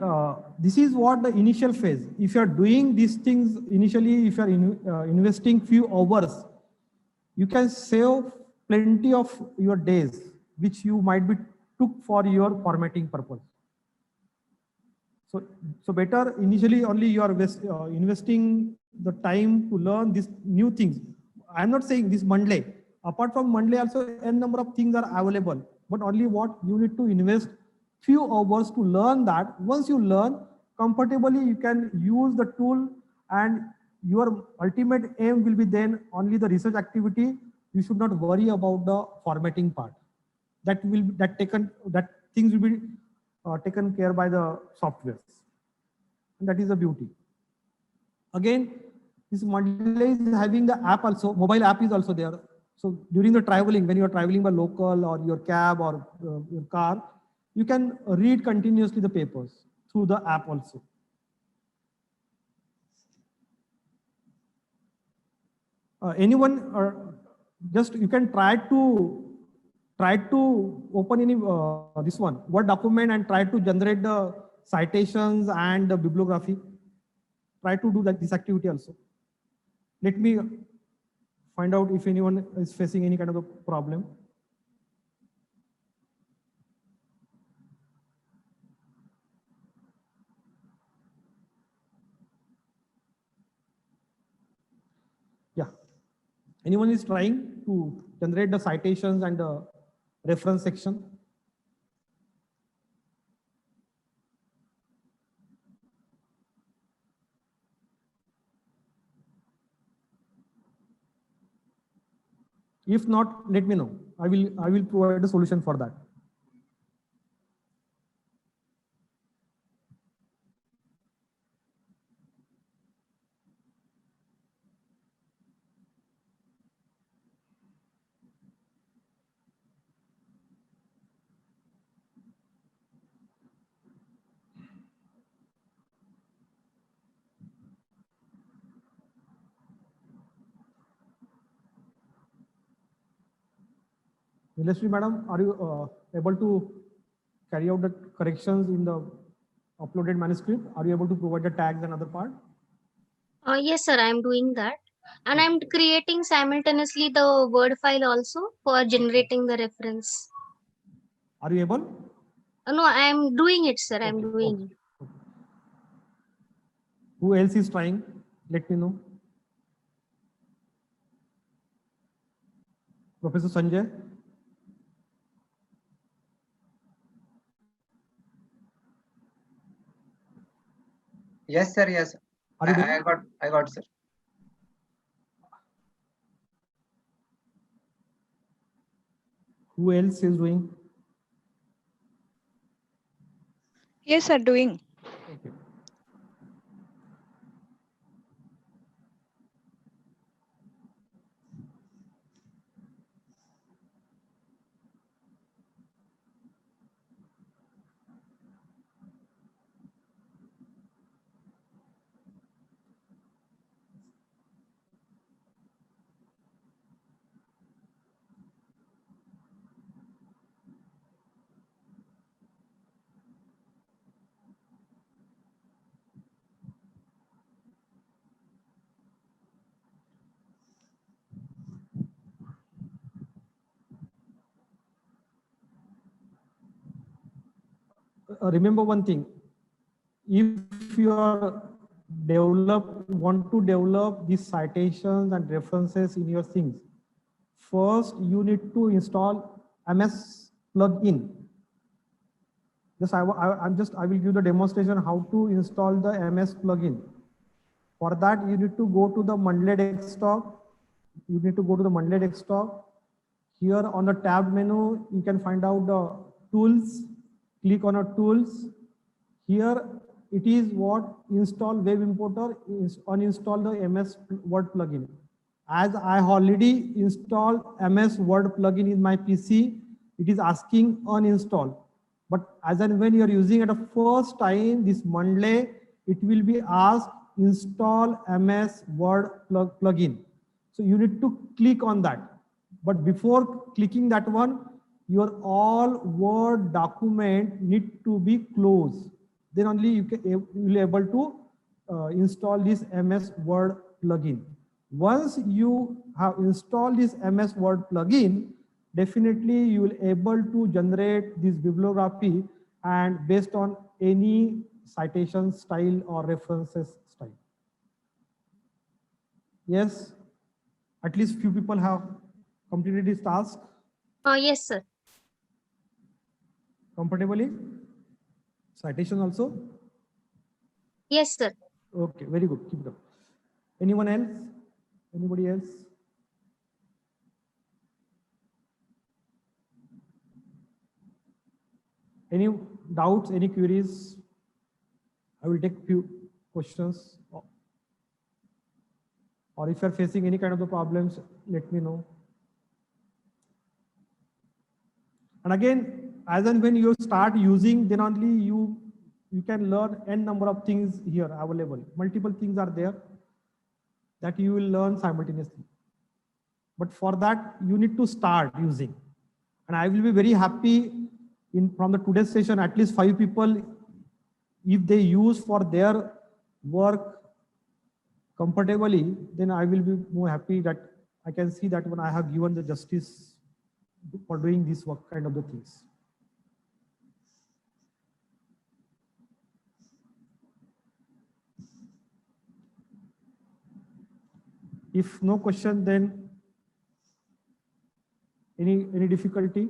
this is what the initial phase. If you are doing these things initially, if you are investing few hours, you can save plenty of your days, which you might be took for your formatting purpose. So better initially only you are investing the time to learn these new things. I'm not saying this Monday. Apart from Monday, also n number of things are available. But only what you need to invest few hours to learn that. Once you learn comfortably, you can use the tool, and your ultimate aim will be then only the research activity. You should not worry about the formatting part. That things will be taken care by the softwares. And that is the beauty. Again, this Monday is having the app also. Mobile app is also there. So during the traveling, when you are traveling by local or your cab or your car, you can read continuously the papers through the app also. Anyone just you can try to open any this one Word document and try to generate the citations and the bibliography. Try to do this activity also. Let me find out if anyone is facing any kind of a problem. Yeah. Anyone is trying to generate the citations and the reference section? If not, let me know. I will provide a solution for that. Nilashri madam, are you able to carry out the corrections in the uploaded manuscript? Are you able to provide the tags and other part? Yes, sir, I'm doing that. And I'm creating simultaneously the Word file also for generating the reference. Are you able? No, I'm doing it, sir. I'm doing it. Who else is trying? Let me know. Professor Sanjay? Yes, sir. Yes. Are you there? I got, sir. Who else is doing? Yes, sir, doing. Okay. remember one thing, if you are want to develop these citations and references in your things, first you need to install MS plugin. Just I will give the demonstration how to install the MS plugin. For that, you need to go to the Mandle desktop. You need to go to the Mandle desktop. Here on the tab menu, you can find out the tools. Click on a tools. Here it is what install web importer is uninstall the MS Word plugin. As I already installed MS Word plugin in my PC, it is asking uninstall. But as and when you are using it the first time, this Mandle, it will be asked install MS Word plugin. So you need to click on that. But before clicking that one, your all Word document need to be closed. Then only you will able to install this MS Word plugin. Once you have installed this MS Word plugin, definitely you will able to generate this bibliography and based on any citation style or references style. Yes, at least few people have completed this task Yes, sir. comfortably. Citation also. Yes, sir. Okay, very good. Keep it up. Anyone else? Anybody else? Any doubts, any queries? I will take few questions. Or if you're facing any kind of the problems, let me know. And again, as and when you start using, then only you can learn n number of things here available. Multiple things are there that you will learn simultaneously. But for that, you need to start using. And I will be very happy from the today's session, at least 5 people, if they use for their work comfortably, then I will be more happy that I can see that when I have given the justice for doing this work kind of the things. If no question, then any difficulty?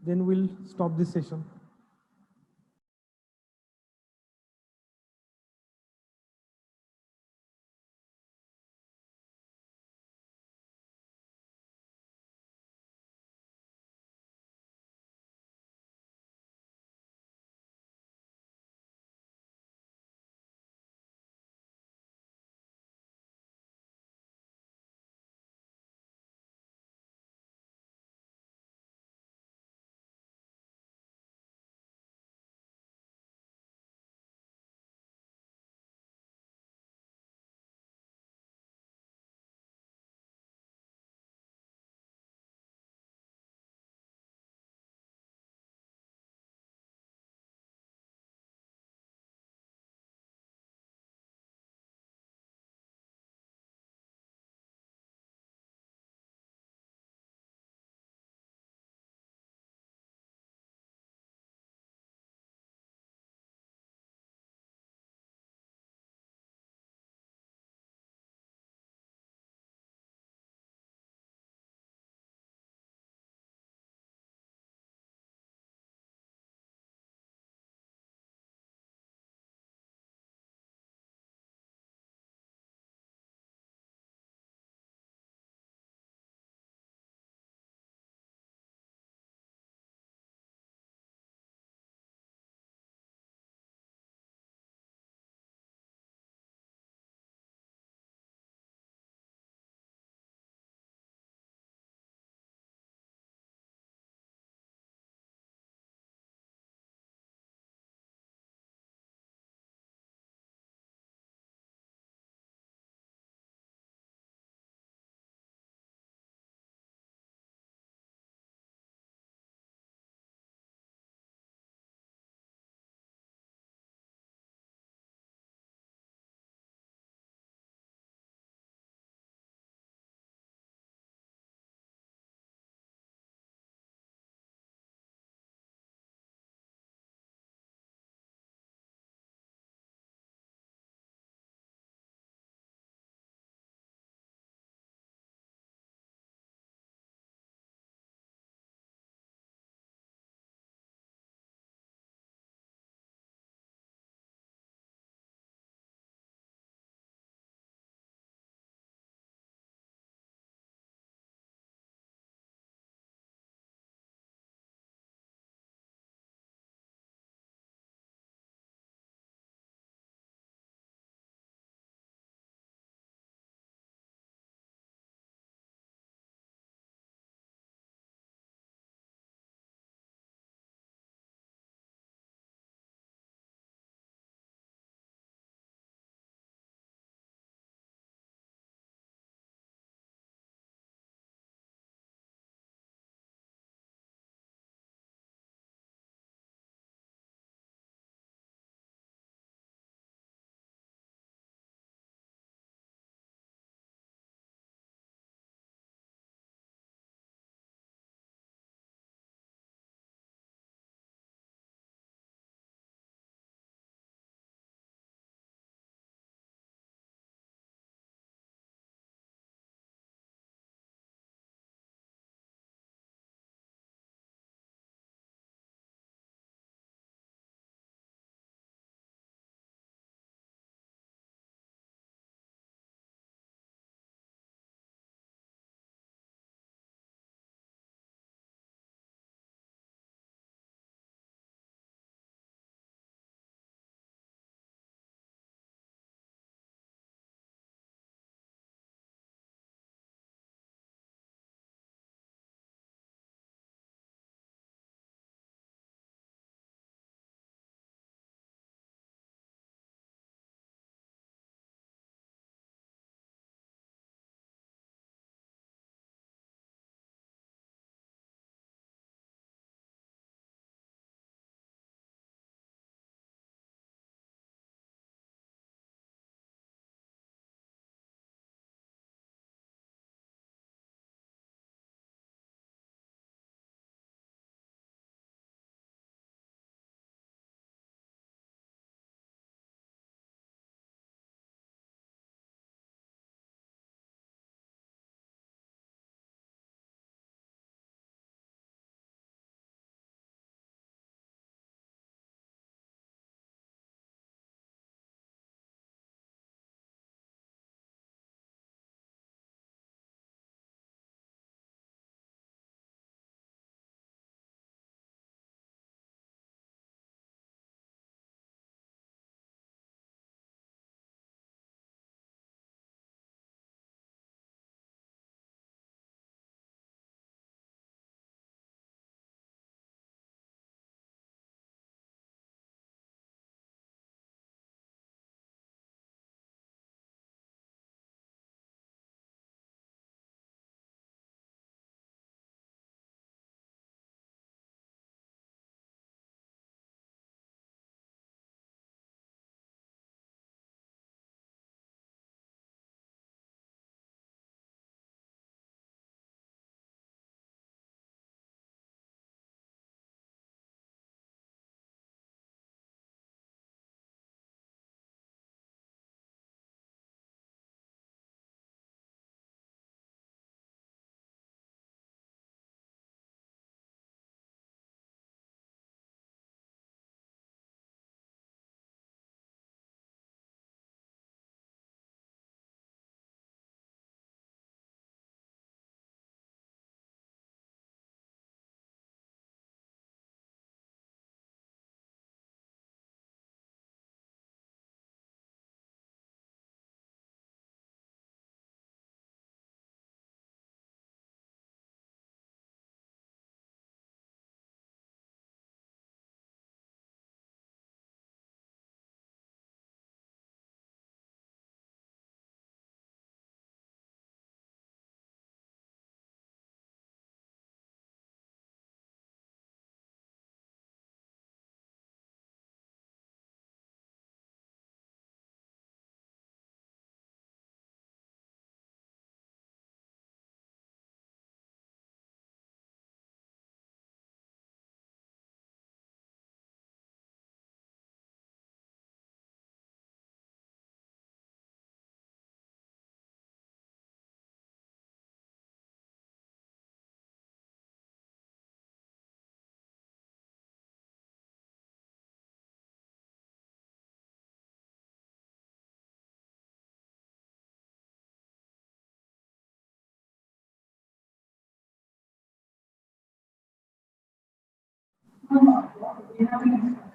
Then we'll stop this session.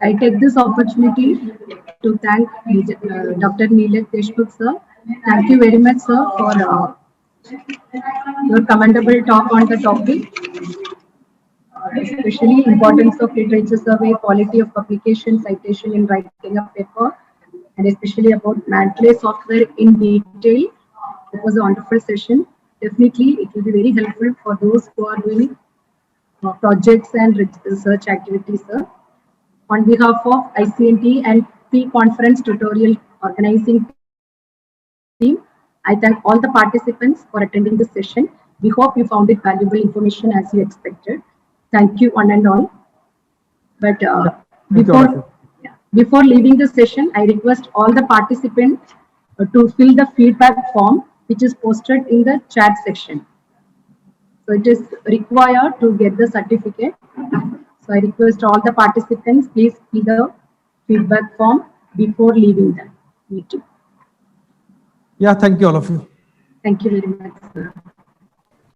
I take this opportunity to thank Dr. Neelaj Deshmukh sir. Thank you very much, sir, for your commendable talk on the topic, especially importance of literature survey, quality of publication, citation in writing a paper, and especially about Mantle software in detail. It was a wonderful session. Definitely, it will be very helpful for those who are doing projects and research activities, sir. On behalf of ICNT and pre-conference tutorial organizing team, I thank all the participants for attending this session. We hope you found it valuable information as you expected. Thank you one and all. But Thank you, all of you. before leaving the session, I request all the participants to fill the feedback form which is posted in the chat section. So it is required to get the certificate. So I request all the participants, please fill the feedback form before leaving the meeting. Yeah, thank you, all of you. Thank you very much, sir.